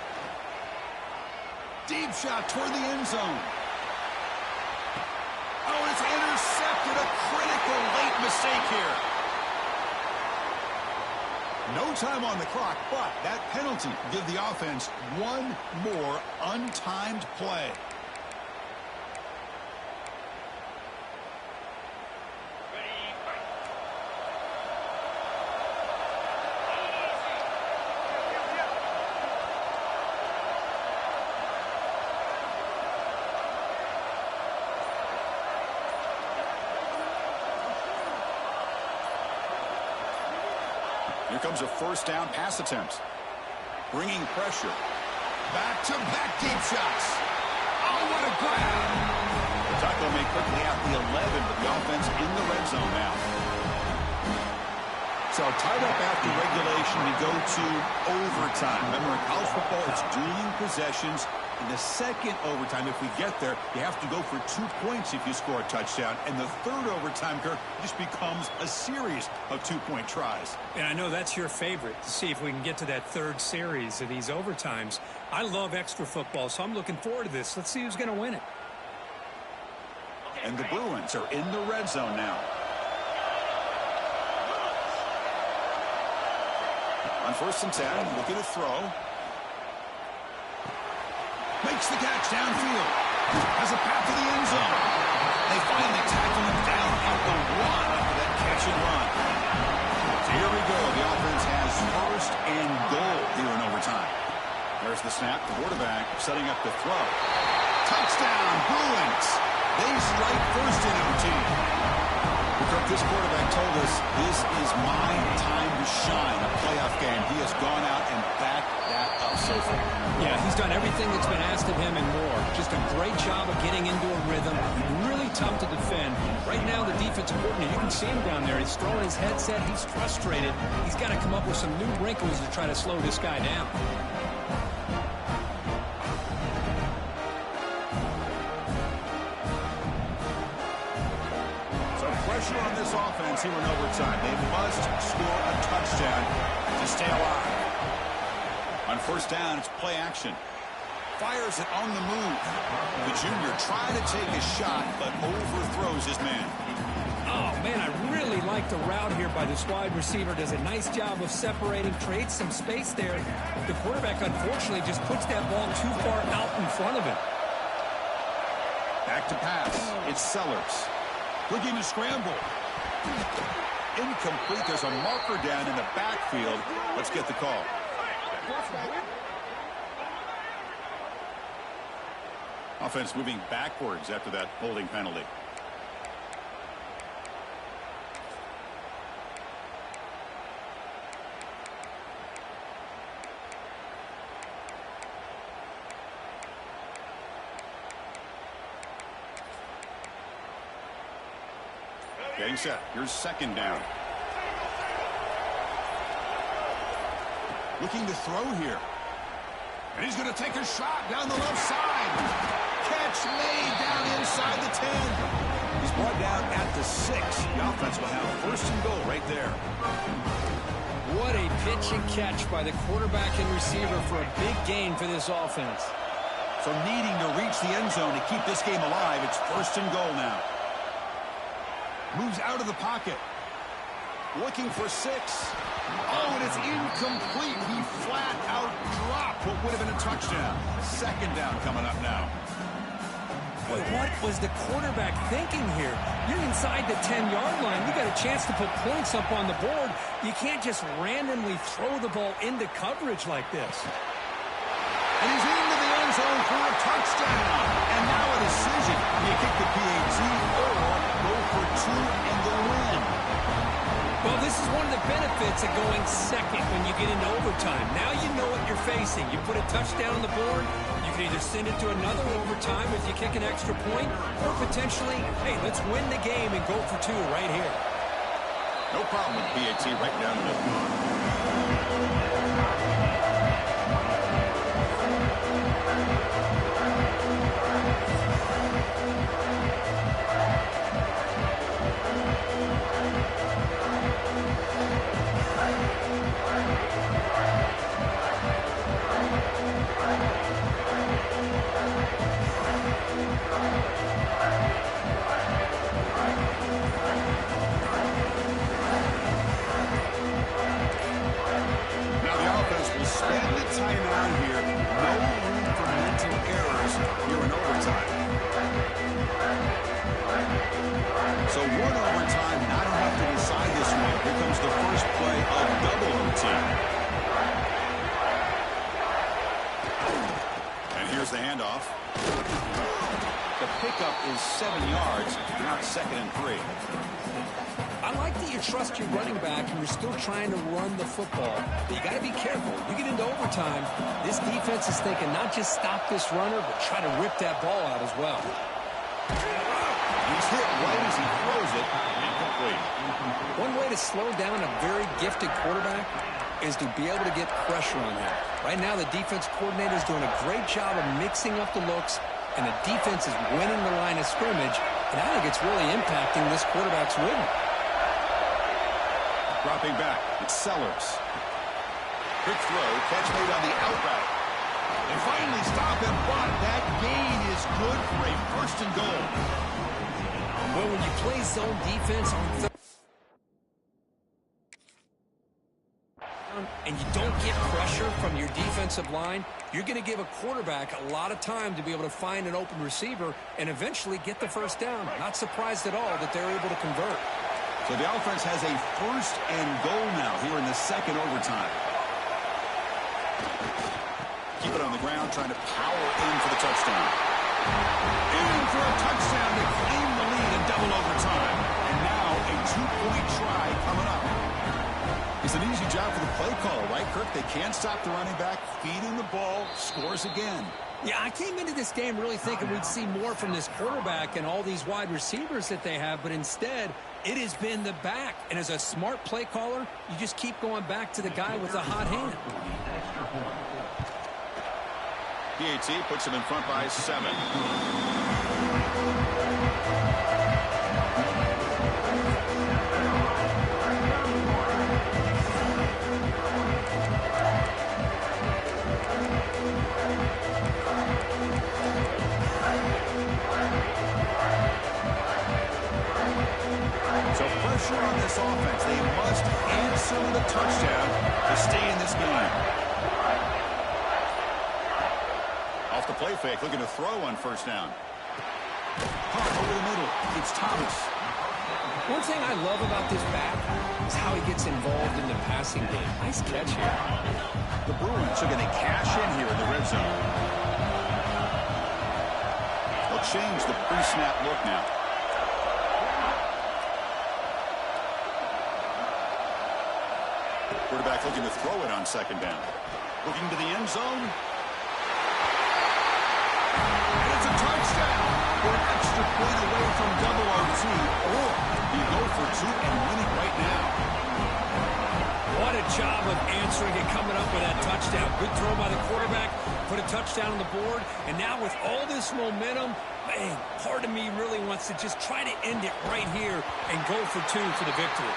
Deep shot toward the end zone. A Oh, it's intercepted. A critical late mistake here. No time on the clock, but that penalty will give the offense one more untimed play. Here comes a first down pass attempt. Bringing pressure. Back-to-back deep shots. Oh, what a grab. The tackle made quickly at the 11, but the offense in the red zone now. So tied up after regulation, we go to overtime. Remember, in college football, it's dueling possessions. In the second overtime, if we get there, you have to go for 2 points if you score a touchdown. And the third overtime, Kirk, just becomes a series of 2-point tries. And I know that's your favorite, to see if we can get to that third series of these overtimes. I love extra football, so I'm looking forward to this. Let's see who's going to win it. And the Bruins are in the red zone now. On 1st and 10, looking to throw. Makes the catch downfield. Has a path to the end zone. They finally tackle him down at the 1 after that catch and run. So here we go. The offense has 1st and goal here in overtime. There's the snap. The quarterback setting up the throw. Touchdown, Bruins. They strike first in OT. This quarterback told us this is my time to shine, a playoff game. He has gone out and backed that up so far. Yeah, he's done everything that's been asked of him and more. Just a great job of getting into a rhythm. Really tough to defend. Right now, the defensive coordinator, you can see him down there. He's throwing his headset. He's frustrated. He's got to come up with some new wrinkles to try to slow this guy down. Pressure on this offense here in overtime. They must score a touchdown to stay alive. On 1st down, it's play action. Fires it on the move. The junior trying to take a shot, but overthrows his man. Oh, man, I really like the route here by this wide receiver. Does a nice job of separating, creates some space there. The quarterback, unfortunately, just puts that ball too far out in front of him. Back to pass. It's Sellers. Looking to scramble. Incomplete. There's a marker down in the backfield. Let's get the call. Offense moving backwards after that holding penalty. Getting set. Here's 2nd down. Looking to throw here. And he's going to take a shot down the left side. Catch made down inside the 10. He's brought down at the 6. The offense will have 1st and goal right there. What a pitch and catch by the quarterback and receiver for a big gain for this offense. So needing to reach the end zone to keep this game alive, it's 1st and goal now. Moves out of the pocket. Looking for 6. Oh, and it's incomplete. He flat out dropped what would have been a touchdown. 2nd down coming up now. Boy, what was the quarterback thinking here? You're inside the 10-yard line. You got a chance to put points up on the board. You can't just randomly throw the ball into coverage like this. And he's into the end zone for a touchdown. And now a decision. Do you kick the PAT or go for 2 and the win? Well, this is one of the benefits of going second when you get into overtime. Now you know what you're facing. You put a touchdown on the board, you can either send it to another overtime if you kick an extra point, or potentially, hey, let's win the game and go for 2 right here. No problem with PAT right down the middle. spend the timeout here. No room for mental errors here in overtime. So one overtime, not enough to decide this one. Here comes the first play of double OT. And here's the handoff. The pickup is 7 yards, not 2nd and 3. I like that you trust your running back and you're still trying to run the football. But you got to be careful. You get into overtime, this defense is thinking not just stop this runner, but try to rip that ball out as well. He's hit right as he throws it. Incomplete. One way to slow down a very gifted quarterback is to be able to get pressure on him. Right now, the defense coordinator is doing a great job of mixing up the looks, and the defense is winning the line of scrimmage, and I think it's really impacting this quarterback's rhythm. Dropping back, it's Sellers. Quick throw, catch made on the out route. They finally stop him, but that gain is good for a 1st and goal. Well, when you play zone defense on third and you don't get pressure from your defensive line, you're going to give a quarterback a lot of time to be able to find an open receiver and eventually get the first down. Not surprised at all that they're able to convert. So the offense has a 1st and goal now here in the 2nd overtime. Keep it on the ground, trying to power in for the touchdown. In for a touchdown to claim the lead in double overtime. And now a 2-point try coming up. It's an easy job for the play caller, right, Kirk? They can't stop the running back, feeding the ball, scores again. Yeah, I came into this game really thinking we'd see more from this quarterback and all these wide receivers that they have, but instead, it has been the back. And as a smart play caller, you just keep going back to the guy with the hot hand. PAT puts him in front by 7. So pressure on this offense. They must answer with a touchdown to stay in this game. Off the play fake, looking to throw on 1st down. Caught over the middle. It's Thomas. One thing I love about this back is how he gets involved in the passing game. Nice catch here. The Bruins are going to cash in here in the red zone. They'll change the pre-snap look now. Quarterback looking to throw it on 2nd down. Looking to the end zone. And it's a touchdown. We're an extra point away from double OT. Or you go for 2 and win it right now. What a job of answering and coming up with that touchdown. Good throw by the quarterback. Put a touchdown on the board. And now with all this momentum, man, part of me really wants to just try to end it right here and go for 2 for the victory.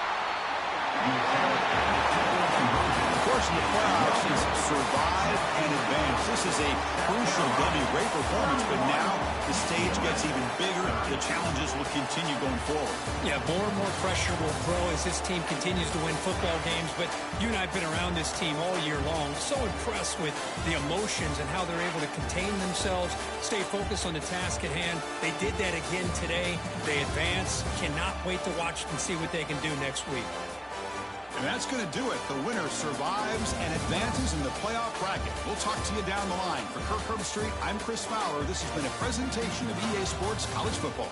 Of course, in the playoffs is survive and advance. This is a crucial W. Great performance, but now the stage gets even bigger. The challenges will continue going forward. Yeah, more and more pressure will grow as this team continues to win football games, but you and I have been around this team all year long. So impressed with the emotions and how they're able to contain themselves, stay focused on the task at hand. They did that again today. They advance. Cannot wait to watch and see what they can do next week. And that's going to do it. The winner survives and advances in the playoff bracket. We'll talk to you down the line. For Kirk Herbstreit, I'm Chris Fowler. This has been a presentation of EA Sports College Football.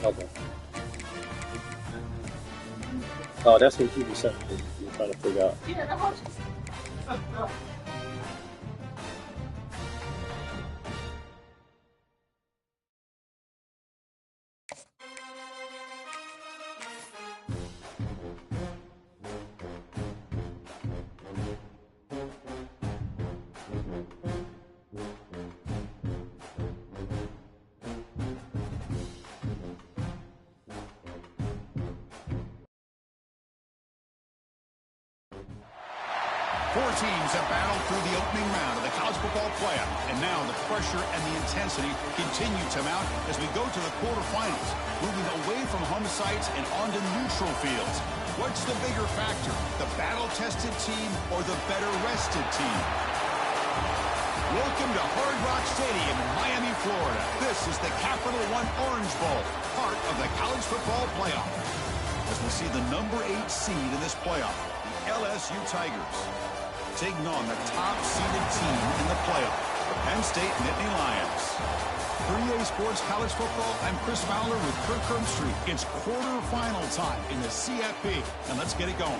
Okay. Oh, that's what you were saying. You're trying to figure out. 4 teams have battled through the opening round of the college football playoff, and now the pressure and the intensity continue to mount as we go to the quarterfinals, moving away from home sites and onto neutral fields. What's the bigger factor, the battle-tested team or the better-rested team? Welcome to Hard Rock Stadium in Miami, Florida. This is the Capital One Orange Bowl, part of the college football playoff. As we see the number 8 seed in this playoff, the LSU Tigers, taking on the top-seeded team in the playoff, the Penn State Nittany Lions. For EA Sports College Football, I'm Chris Fowler with Kirk Herbstreit. It's quarterfinal time in the CFP, and let's get it going.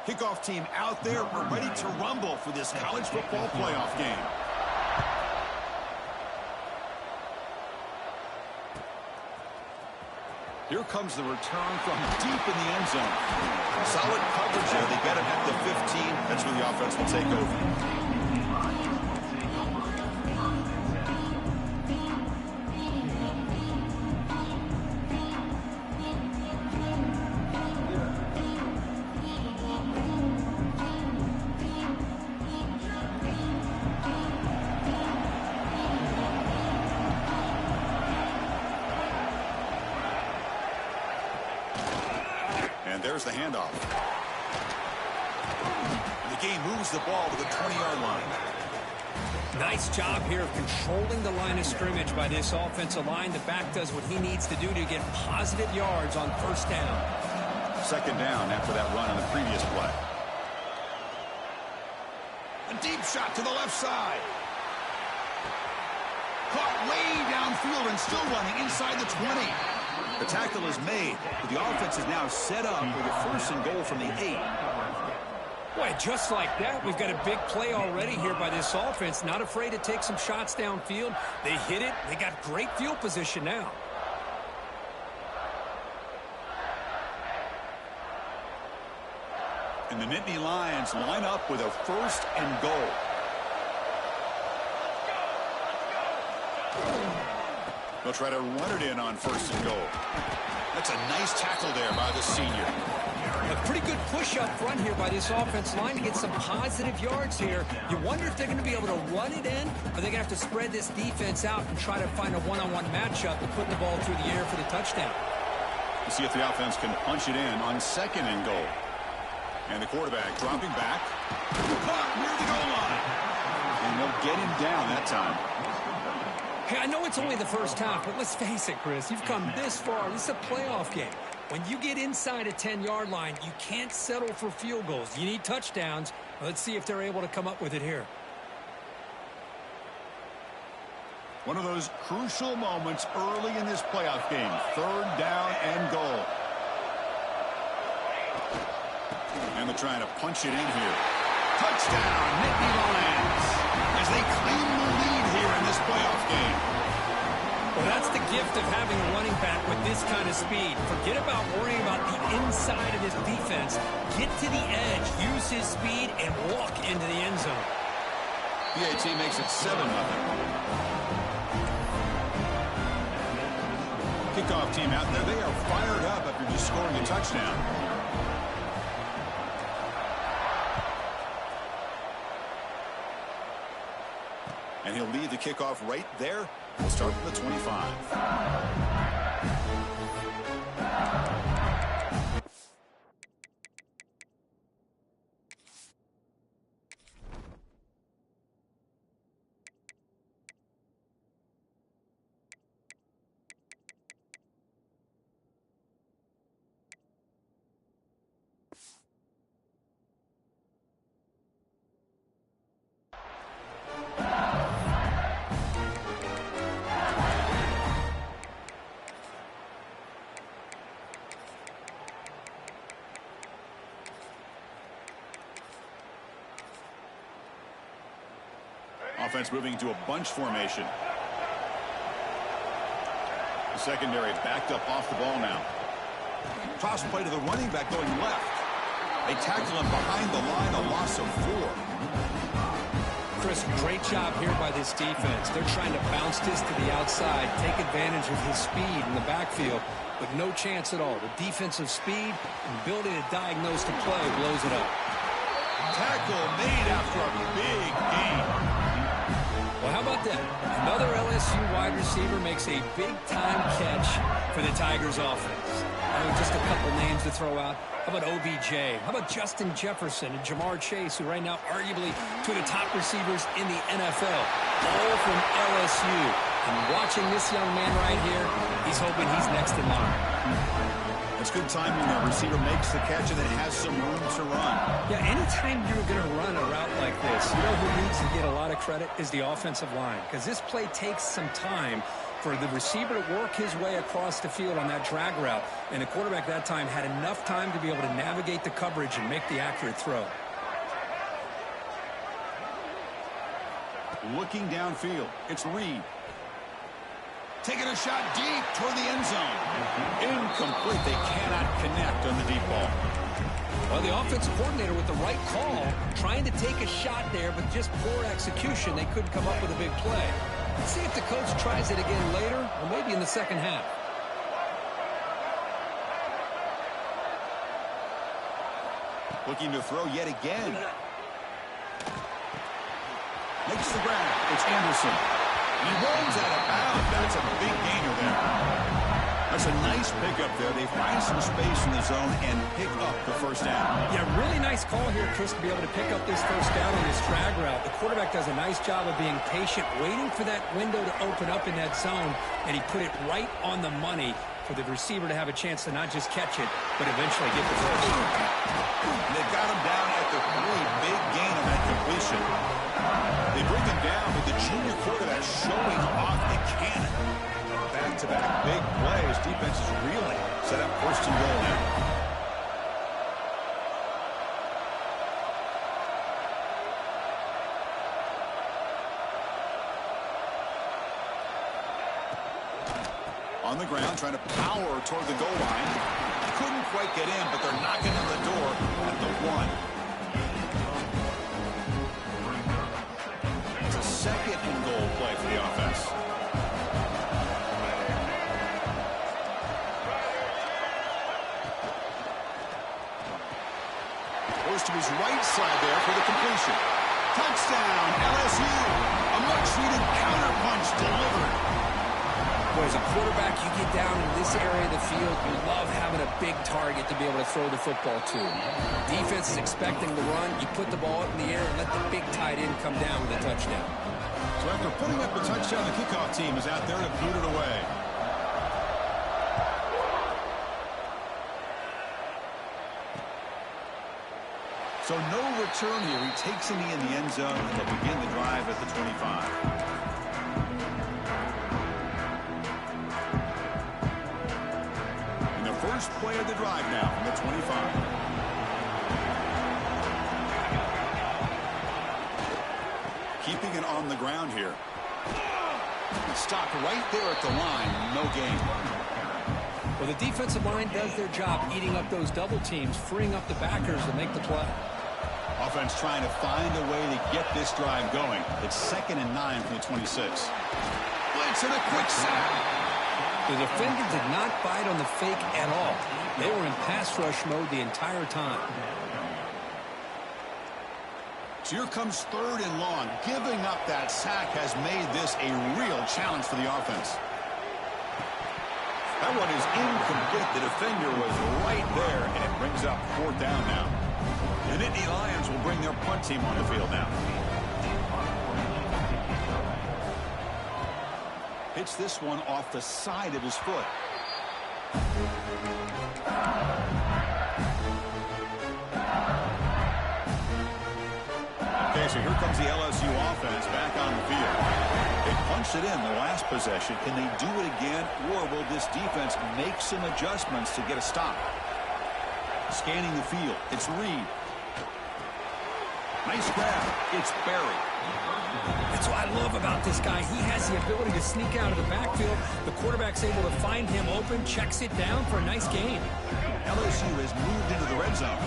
Kickoff team out there. We're ready to rumble for this college football playoff game. Here comes the return from deep in the end zone. Solid coverage there. They get it at the 15. That's where the offense will take over. There's the handoff. The game moves the ball to the 20-yard line. Nice job here of controlling the line of scrimmage by this offensive line. The back does what he needs to do to get positive yards on first down. Second down after that run on the previous play. A deep shot to the left side. Caught way downfield and still running inside the 20. The tackle is made, but the offense is now set up with a first and goal from the 8. Boy, just like that, we've got a big play already here by this offense. Not afraid to take some shots downfield. They hit it. They got great field position now. And the Nittany Lions line up with a first and goal. They'll try to run it in on first and goal. That's a nice tackle there by the senior. A pretty good push up front here by this offense line to get some positive yards here. You wonder if they're going to be able to run it in, or they're going to have to spread this defense out and try to find a one-on-one matchup and put the ball through the air for the touchdown. We'll see if the offense can punch it in on second and goal. And the quarterback dropping back. Caught near the goal line. And they'll get him down that time. Hey, I know it's only the first half, but let's face it, Chris. You've come this far. This is a playoff game. When you get inside a 10-yard line, you can't settle for field goals. You need touchdowns. Let's see if they're able to come up with it here. One of those crucial moments early in this playoff game. Third down and goal. And they're trying to punch it in here. Touchdown, Nittany Lions, as they claim the lead here in this playoff game. Well, that's the gift of having a running back with this kind of speed. Forget about worrying about the inside of this defense. Get to the edge, use his speed, and walk into the end zone. PAT makes it 7-0. Kickoff team out there, they are fired up after just scoring a touchdown. he'll lead the kickoff right there. We'll start from the 25. Offense moving to a bunch formation. The secondary backed up off the ball now. Toss play to the running back going left. They tackle him behind the line, a loss of 4. Chris, great job here by this defense. They're trying to bounce this to the outside, take advantage of his speed in the backfield, but no chance at all. The defensive speed and ability to diagnose the play blows it up. Tackle made after a big gain. Well, how about that? Another LSU wide receiver makes a big-time catch for the Tigers offense. Just a couple names to throw out. How about OBJ? How about Justin Jefferson and Jamar Chase, who right now arguably two of the top receivers in the NFL, all from LSU. And watching this young man right here, he's hoping he's next in line. It's good timing when a receiver makes the catch and then has some room to run. Yeah, anytime you're going to run a route like this, you know who needs to get a lot of credit is the offensive line. Because this play takes some time for the receiver to work his way across the field on that drag route. And the quarterback that time had enough time to be able to navigate the coverage and make the accurate throw. Looking downfield, it's Reed. Taking a shot deep toward the end zone. Incomplete. They cannot connect on the deep ball. Well, the offensive coordinator with the right call, trying to take a shot there, but just poor execution. They couldn't come up with a big play. Let's see if the coach tries it again later, or maybe in the second half. Looking to throw yet again. Makes the grab. It's Anderson. He rolls out of bounds. That's a big gainer there. That's a nice pickup there. They find some space in the zone and pick up the first down. Yeah, really nice call here, Chris, to be able to pick up this first down on this drag route. The quarterback does a nice job of being patient, waiting for that window to open up in that zone, and he put it right on the money for the receiver to have a chance to not just catch it, but eventually get the first. They've got him down at the 3. Big gain on that completion. They bring him down, but the junior quarterback showing off the cannon. Back-to-back big plays. Defense is reeling. Set up first and goal now. On the ground, trying to power toward the goal line. Couldn't quite get in, but they're knocking on the door at the 1. It's a second and goal play for the offense. Goes to his right side there for the completion. Touchdown, LSU. A much-needed counterpunch delivered. Boy, as a quarterback, you get down in this area of the field, you love having a big target to be able to throw the football to. Defense is expecting the run. You put the ball up in the air and let the big tight end come down with a touchdown. So after putting up a touchdown, the kickoff team is out there to boot it away. So no return here. He takes a knee in the end zone, and they'll begin the drive at the 25. First play of the drive now from the 25. Keeping it on the ground here. Stopped right there at the line. No gain. Well, the defensive line does their job eating up those double teams, freeing up the backers to make the play. Offense trying to find a way to get this drive going. It's 2nd and 9 from the 26. Blitz and a quick sack. The defender did not bite on the fake at all. They were in pass rush mode the entire time. So here comes 3rd and long. Giving up that sack has made this a real challenge for the offense. That one is incomplete. The defender was right there, and it brings up 4th down now. The Nittany Lions will bring their punt team on the field now. Hits this one off the side of his foot. Okay, so here comes the LSU offense back on the field. They punched it in the last possession. Can they do it again, or will this defense make some adjustments to get a stop? Scanning the field. It's Reed. Nice grab. It's Barry. That's what I love about this guy. He has the ability to sneak out of the backfield. The quarterback's able to find him open, checks it down for a nice gain. LSU has moved into the red zone.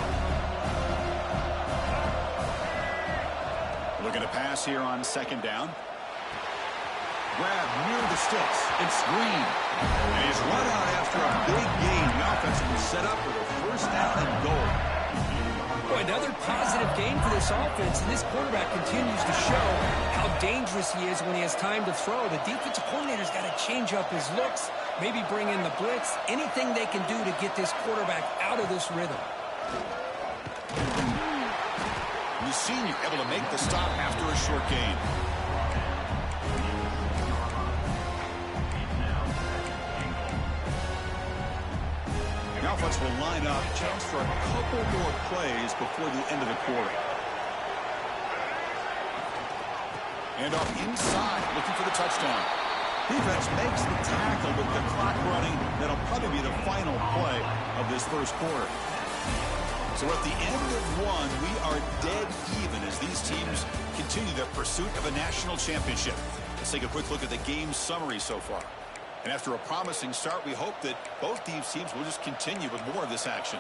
Looking to pass here on 2nd down. Grab near the sticks. It's Green. And he's run out after a big gain. The offense will set up with a 1st down and goal. Boy, another positive game for this offense, and this quarterback continues to show how dangerous he is when he has time to throw. The defensive coordinator's got to change up his looks, maybe bring in the blitz, anything they can do to get this quarterback out of this rhythm. The senior able to make the stop after a short gain. The offense will line up. Chance for a couple more plays before the end of the quarter. And off inside, looking for the touchdown. Defense makes the tackle with the clock running. That'll probably be the final play of this 1st quarter. So at the end of 1, we are dead even as these teams continue their pursuit of a national championship. Let's take a quick look at the game summary so far. And after a promising start, we hope that both these teams will just continue with more of this action.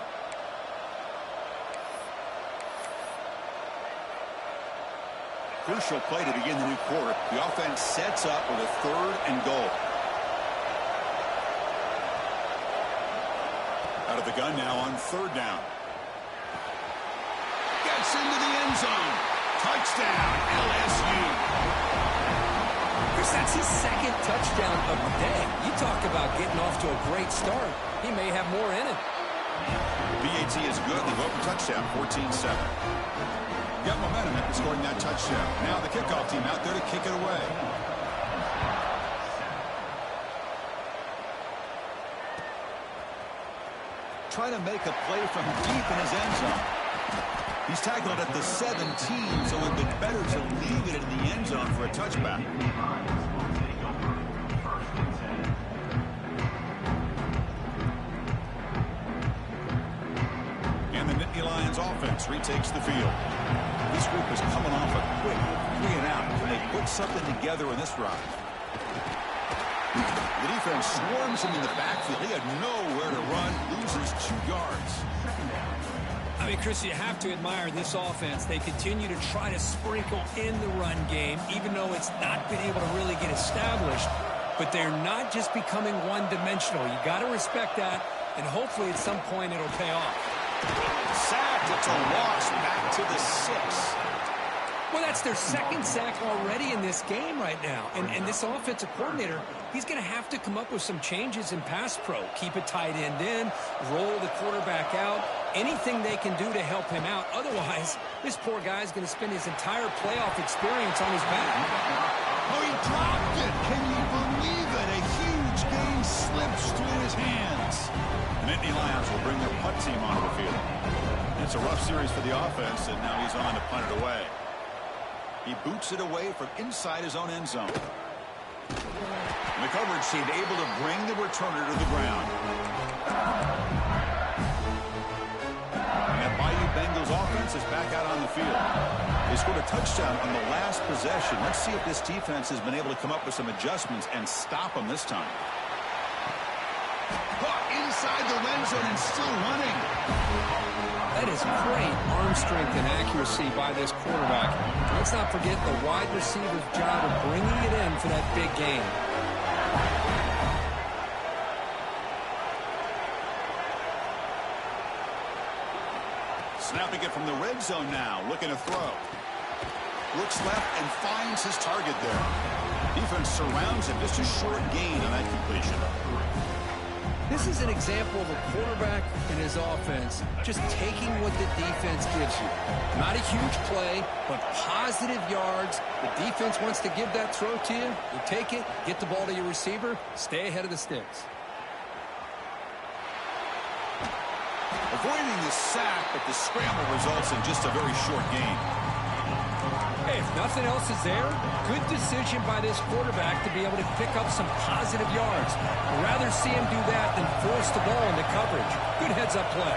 Crucial play to begin the new quarter. The offense sets up with a 3rd and goal. Out of the gun now on 3rd down. Gets into the end zone. Touchdown, LSU. Chris, that's his 2nd touchdown of the day. You talk about getting off to a great start. He may have more in it. BAT is good. They go for touchdown, 14-7. Got momentum after scoring that touchdown. Now the kickoff team out there to kick it away. Trying to make a play from deep in his end zone. He's tackled at the 17, so it would be better to leave it in the end zone for a touchback. And the Nittany Lions offense retakes the field. This group is coming off a quick 3 and out. Can they put something together in this drive? The defense swarms him in the backfield. He had nowhere to run, loses 2 yards. I mean, Chris, you have to admire this offense. They continue to try to sprinkle in the run game, even though it's not been able to really get established. But they're not just becoming one-dimensional. You got to respect that, and hopefully at some point it'll pay off. Sacked. It's a loss back to the 6. Well, that's their 2nd sack already in this game right now. And this offensive coordinator, he's going to have to come up with some changes in pass pro. Keep a tight end in, roll the quarterback out, anything they can do to help him out. Otherwise, this poor guy's going to spend his entire playoff experience on his back. Oh, he dropped it. Can you believe it? A huge gain slips through his hands. The Nittany Lions will bring their punt team onto the field. It's a rough series for the offense, and now he's on to punt it away. He boots it away from inside his own end zone. The coverage seemed able to bring the returner to the ground. And that Bayou Bengals offense is back out on the field. They scored a touchdown on the last possession. Let's see if this defense has been able to come up with some adjustments and stop them this time. Inside the red zone and still running. That is great arm strength and accuracy by this quarterback. Let's not forget the wide receiver's job of bringing it in for that big gain. Snapping it from the red zone now, looking to throw. Looks left and finds his target there. Defense surrounds him. Just a short gain on that completion. This is an example of a quarterback and his offense just taking what the defense gives you. Not a huge play, but positive yards. The defense wants to give that throw to you. You take it, get the ball to your receiver, stay ahead of the sticks. Avoiding the sack, but the scramble results in just a very short gain. Hey, if nothing else is there, good decision by this quarterback to be able to pick up some positive yards. I'd rather see him do that than force the ball into coverage. Good heads-up play.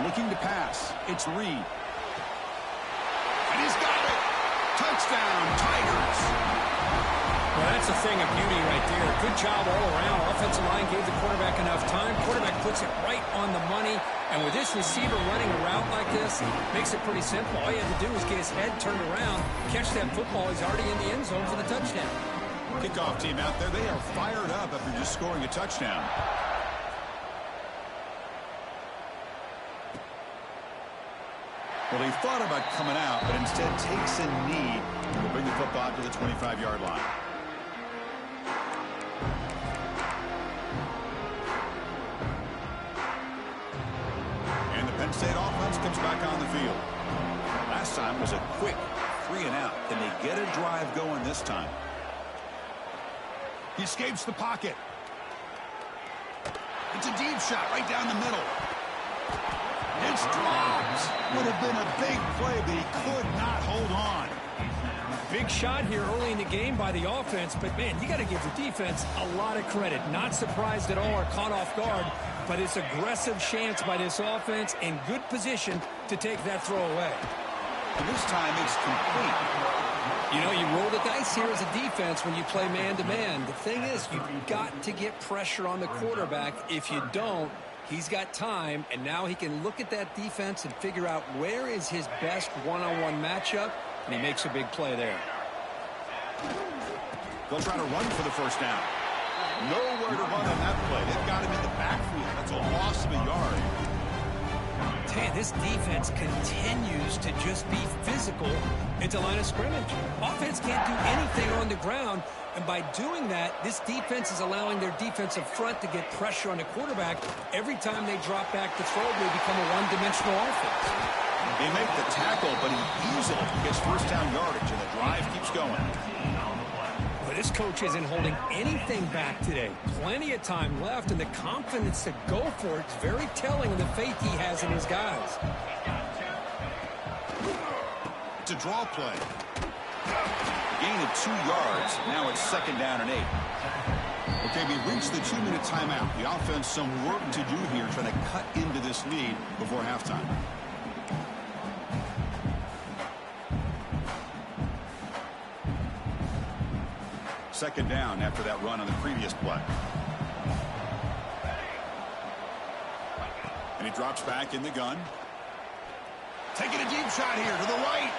Looking to pass. It's Reed. And he's got it. Touchdown, Tigers. Well, that's a thing of beauty right there. Good job all around. Offensive line gave the quarterback enough time. Quarterback puts it right on the money. And with this receiver running a route like this, makes it pretty simple. All you have to do is get his head turned around, catch that football. He's already in the end zone for the touchdown. Kickoff team out there. They are fired up after just scoring a touchdown. Well, he thought about coming out, but instead takes a knee and will bring the football to the 25-yard line. And the Penn State offense comes back on the field. Last time was a quick 3-and-out. Can they get a drive going this time? He escapes the pocket. It's a deep shot right down the middle. It's dropped. Would have been a big play, but he could not hold on. Big shot here early in the game by the offense, but, man, you got to give the defense a lot of credit. Not surprised at all or caught off guard, but it's aggressive chance by this offense in good position to take that throw away. And this time it's complete. You know, you roll the dice here as a defense when you play man-to-man. The thing is, you've got to get pressure on the quarterback. If you don't, he's got time, and now he can look at that defense and figure out where is his best one-on-one matchup, and he makes a big play there. They'll try to run for the first down. Nowhere to run on that play. They've got him in the backfield. That's a loss of a yard. Man, this defense continues to just be physical at the line of scrimmage. Offense can't do anything on the ground, and by doing that, this defense is allowing their defensive front to get pressure on the quarterback. Every time they drop back to throw, they become a one-dimensional offense. They make the tackle, but he easily gets first down yardage, and the drive keeps going. But this coach isn't holding anything back today. Plenty of time left, and the confidence to go for it is very telling of the faith he has in his guys. It's a draw play. Gain of 2 yards. Now it's second down and 8. Okay, we reached the 2-minute timeout. The offense some work to do here, trying to cut into this lead before halftime. Second down after that run on the previous play. And he drops back in the gun. Taking a deep shot here to the right.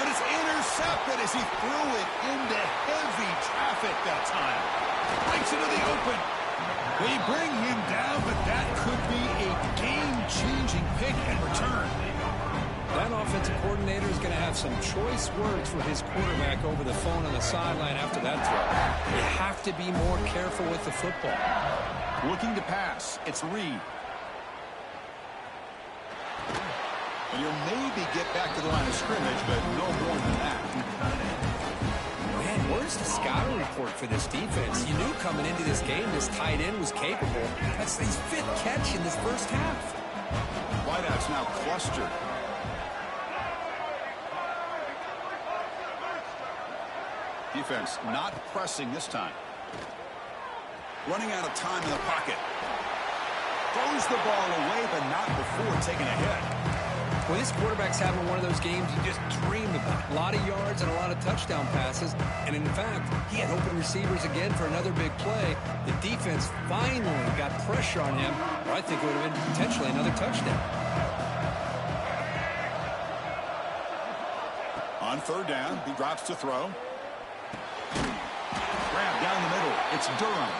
And it's intercepted as he threw it into heavy traffic that time. Breaks into the open. They bring him down, but that could be a game-changing pick and return. That offensive coordinator is going to have some choice words for his quarterback over the phone on the sideline after that throw. You have to be more careful with the football. Looking to pass. It's Reed. And you'll maybe get back to the line of scrimmage, but no more than that. Man, where's the scouting report for this defense? You knew coming into this game this tight end was capable. That's his 5th catch in this first half. Wideouts now clustered. Defense not pressing this time. Running out of time in the pocket. Throws the ball away, but not before taking a hit. Well, this quarterback's having one of those games you just dream about. A lot of yards and a lot of touchdown passes. And in fact, he had open receivers again for another big play. The defense finally got pressure on him, or I think it would have been potentially another touchdown. On third down, he drops to throw. Grab down the middle. It's Durham.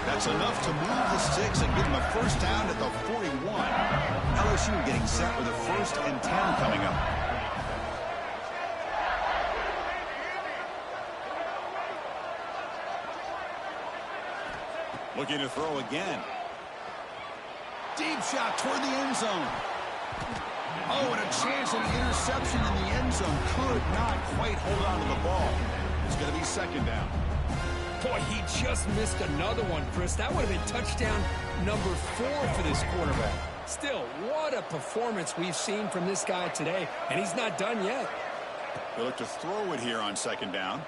That's enough to move the sticks and give them a first down at the 41. LSU getting set with a 1st and 10 coming up. Looking to throw again. Deep shot toward the end zone. Oh, and a chance at an interception in the end zone. Could not quite hold on to the ball. It's going to be 2nd down. Boy, he just missed another one, Chris. That would have been touchdown number 4 for this quarterback. Still, what a performance we've seen from this guy today, and he's not done yet. They look to throw it here on 2nd down.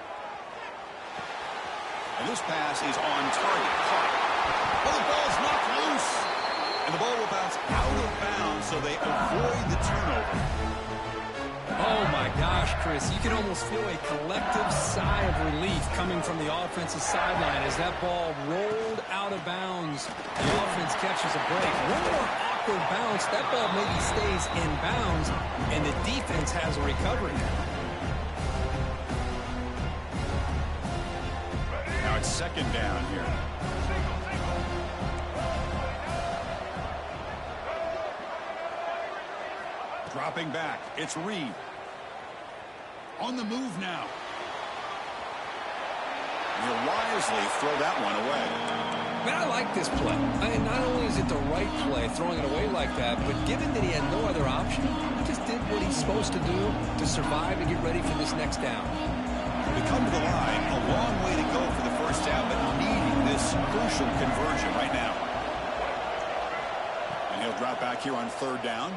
And this pass is on target. Caught. Well, the ball's knocked loose. And the ball will bounce out of bounds, so they avoid the turnover. Oh, my gosh, Chris. You can almost feel a collective sigh of relief coming from the offensive sideline as that ball rolled out of bounds. The offense catches a break. One more awkward bounce. That ball maybe stays in bounds, and the defense has a recovery. Now it's 2nd down here. Dropping back, it's Reed. On the move now. He'll wisely throw that one away. Man, I like this play. I mean, not only is it the right play, throwing it away like that, but given that he had no other option, he just did what he's supposed to do to survive and get ready for this next down. They come to the line, a long way to go for the first down, but needing this crucial conversion right now. And he'll drop back here on 3rd down.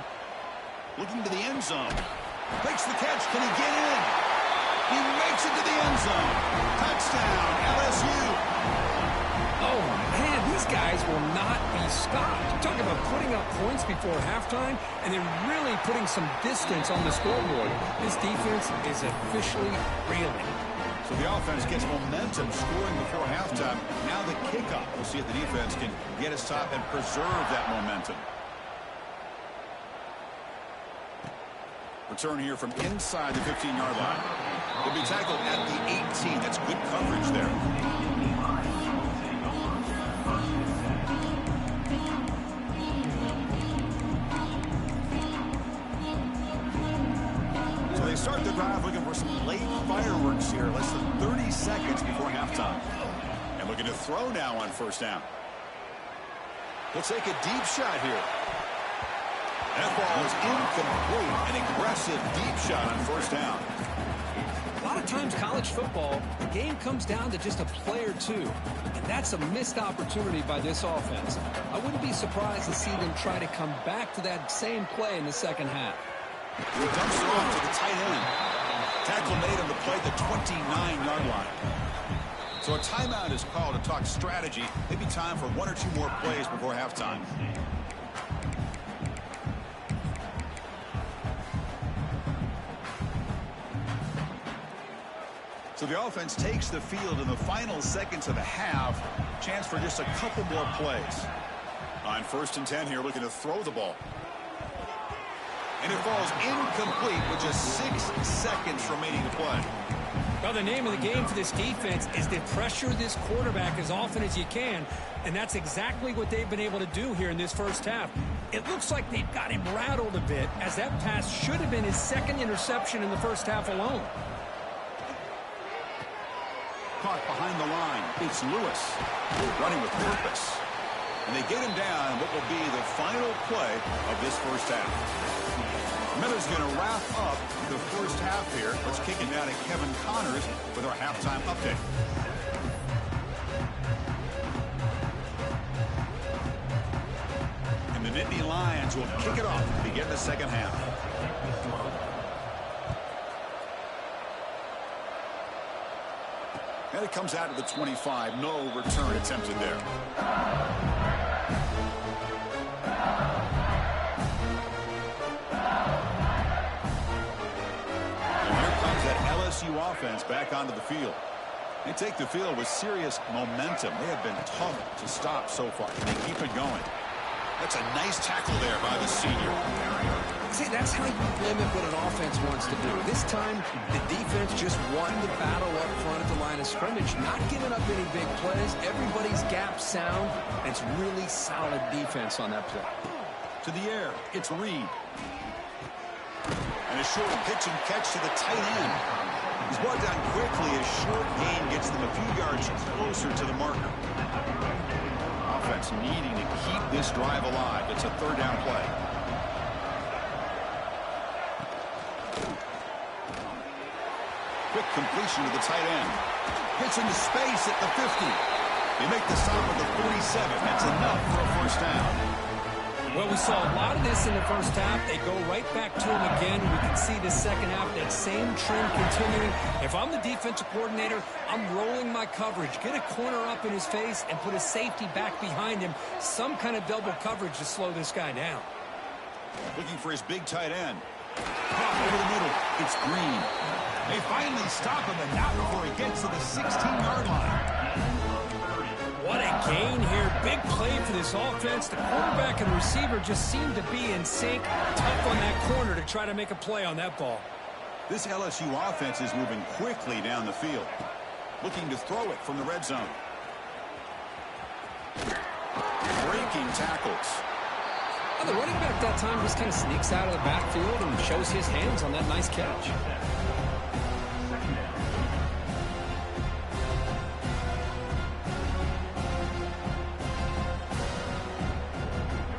Looking to the end zone. Makes the catch. Can he get in? He makes it to the end zone. Touchdown, LSU. Oh, man, these guys will not be stopped. Talk about putting up points before halftime and then really putting some distance on the scoreboard. This defense is officially reeling. So the offense gets momentum scoring before halftime. Now the kickoff. We'll see if the defense can get a stop and preserve that momentum. Return here from inside the 15-yard line. He'll be tackled at the 18. That's good coverage there. So they start the drive looking for some late fireworks here. Less than 30 seconds before halftime. And looking to throw now on 1st down. He'll take a deep shot here. That ball is incomplete. An aggressive deep shot on 1st down. A lot of times college football, the game comes down to just a play or two. And that's a missed opportunity by this offense. I wouldn't be surprised to see them try to come back to that same play in the 2nd half. He dumps it off to the tight end. Tackle made on the play at the 29-yard line. So a timeout is called to talk strategy. Maybe time for 1 or 2 more plays before halftime. So the offense takes the field in the final seconds of the half. Chance for just a couple more plays. On 1st and 10 here, looking to throw the ball. And it falls incomplete with just 6 seconds remaining to play. Well, the name of the game for this defense is to pressure this quarterback as often as you can, and that's exactly what they've been able to do here in this 1st half. It looks like they've got him rattled a bit, as that pass should have been his 2nd interception in the 1st half alone. Caught behind the line. It's Lewis running with purpose. And they get him down what will be the final play of this 1st half. Miller's going to wrap up the 1st half here. Let's kick it down to Kevin Connors with our halftime update. And the Nittany Lions will kick it off to begin the 2nd half. And it comes out of the 25. No return attempted there. And here comes that LSU offense back onto the field. They take the field with serious momentum. They have been tough to stop so far. Can they keep it going? That's a nice tackle there by the senior. See, that's how you limit what an offense wants to do. This time, the defense just won the battle up front at the line of scrimmage, not giving up any big plays. Everybody's gap sound. It's really solid defense on that play. To the air, it's Reed. And a short pitch and catch to the tight end. He's brought down quickly. A short gain gets them a few yards closer to the marker. Offense needing to keep this drive alive. It's a third down play. Quick completion to the tight end. Gets into space at the 50. They make the stop at the 47. That's enough for a first down. Well, we saw a lot of this in the first half. They go right back to him again. We can see the second half, that same trend continuing. If I'm the defensive coordinator, I'm rolling my coverage. Get a corner up in his face and put a safety back behind him. Some kind of double coverage to slow this guy down. Looking for his big tight end. Caught over the middle. It's Green. They finally stop him, and not before he gets to the 16-yard line. What a gain here. Big play for this offense. The quarterback and receiver just seem to be in sync. Tough on that corner to try to make a play on that ball. This LSU offense is moving quickly down the field. Looking to throw it from the red zone. Breaking tackles. Well, the running back that time just kind of sneaks out of the backfield and shows his hands on that nice catch.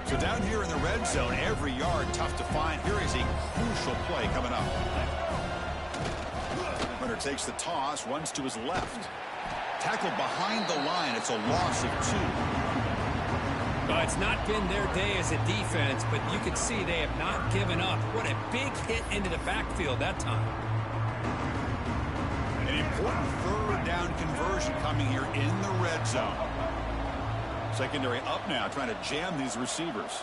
So down here in the red zone, every yard tough to find. Here is a crucial play coming up. Runner takes the toss, runs to his left. Tackled behind the line. It's a loss of 2. Well, it's not been their day as a defense, but you can see they have not given up. What a big hit into the backfield that time. An important third down conversion coming here in the red zone. Secondary up now, trying to jam these receivers.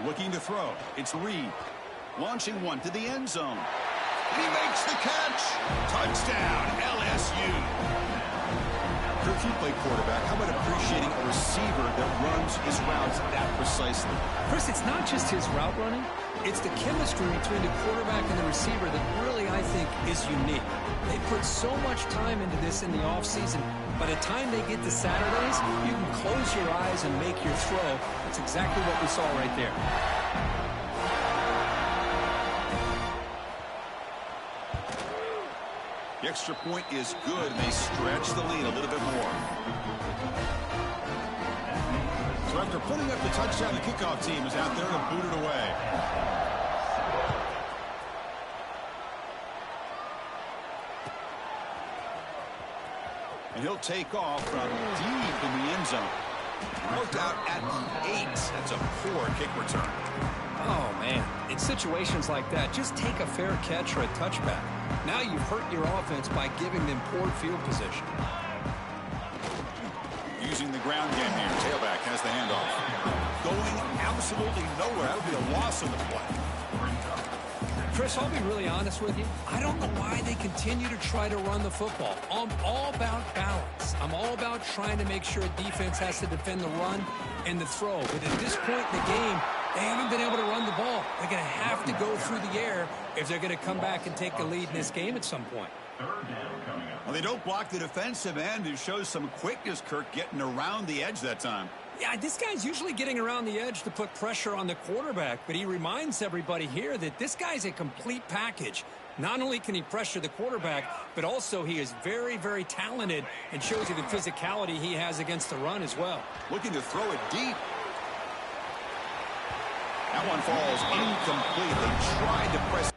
Looking to throw. It's Reed. Launching one to the end zone. And he makes the catch. Touchdown, LSU. If you play quarterback, how about appreciating a receiver that runs his routes that precisely? Chris, it's not just his route running. It's the chemistry between the quarterback and the receiver that really, I think, is unique. They put so much time into this in the offseason. By the time they get to Saturdays, you can close your eyes and make your throw. That's exactly what we saw right there. The extra point is good, and they stretch the lead a little bit more. So after putting up the touchdown, the kickoff team is out there to boot it away. And he'll take off from deep in the end zone. Worked out at the 8. That's a poor kick return. Oh, man. In situations like that, just take a fair catch or a touchback. Now you've hurt your offense by giving them poor field position. Using the ground game here. Tailback has the handoff. Going absolutely nowhere. That'll be a loss in the play. Chris, I'll be really honest with you. I don't know why they continue to try to run the football. I'm all about balance. I'm all about trying to make sure defense has to defend the run and the throw. But at this point in the game, they haven't been able to run the ball. They're going to have to go through the air if they're going to come back and take the lead in this game at some point. Well, they don't block the defensive end, who shows some quickness, Kirk, getting around the edge that time. Yeah, this guy's usually getting around the edge to put pressure on the quarterback, but he reminds everybody here that this guy's a complete package. Not only can he pressure the quarterback, but also he is very, very talented and shows you the physicality he has against the run as well. Looking to throw it deep. That one falls incomplete. They tried to press.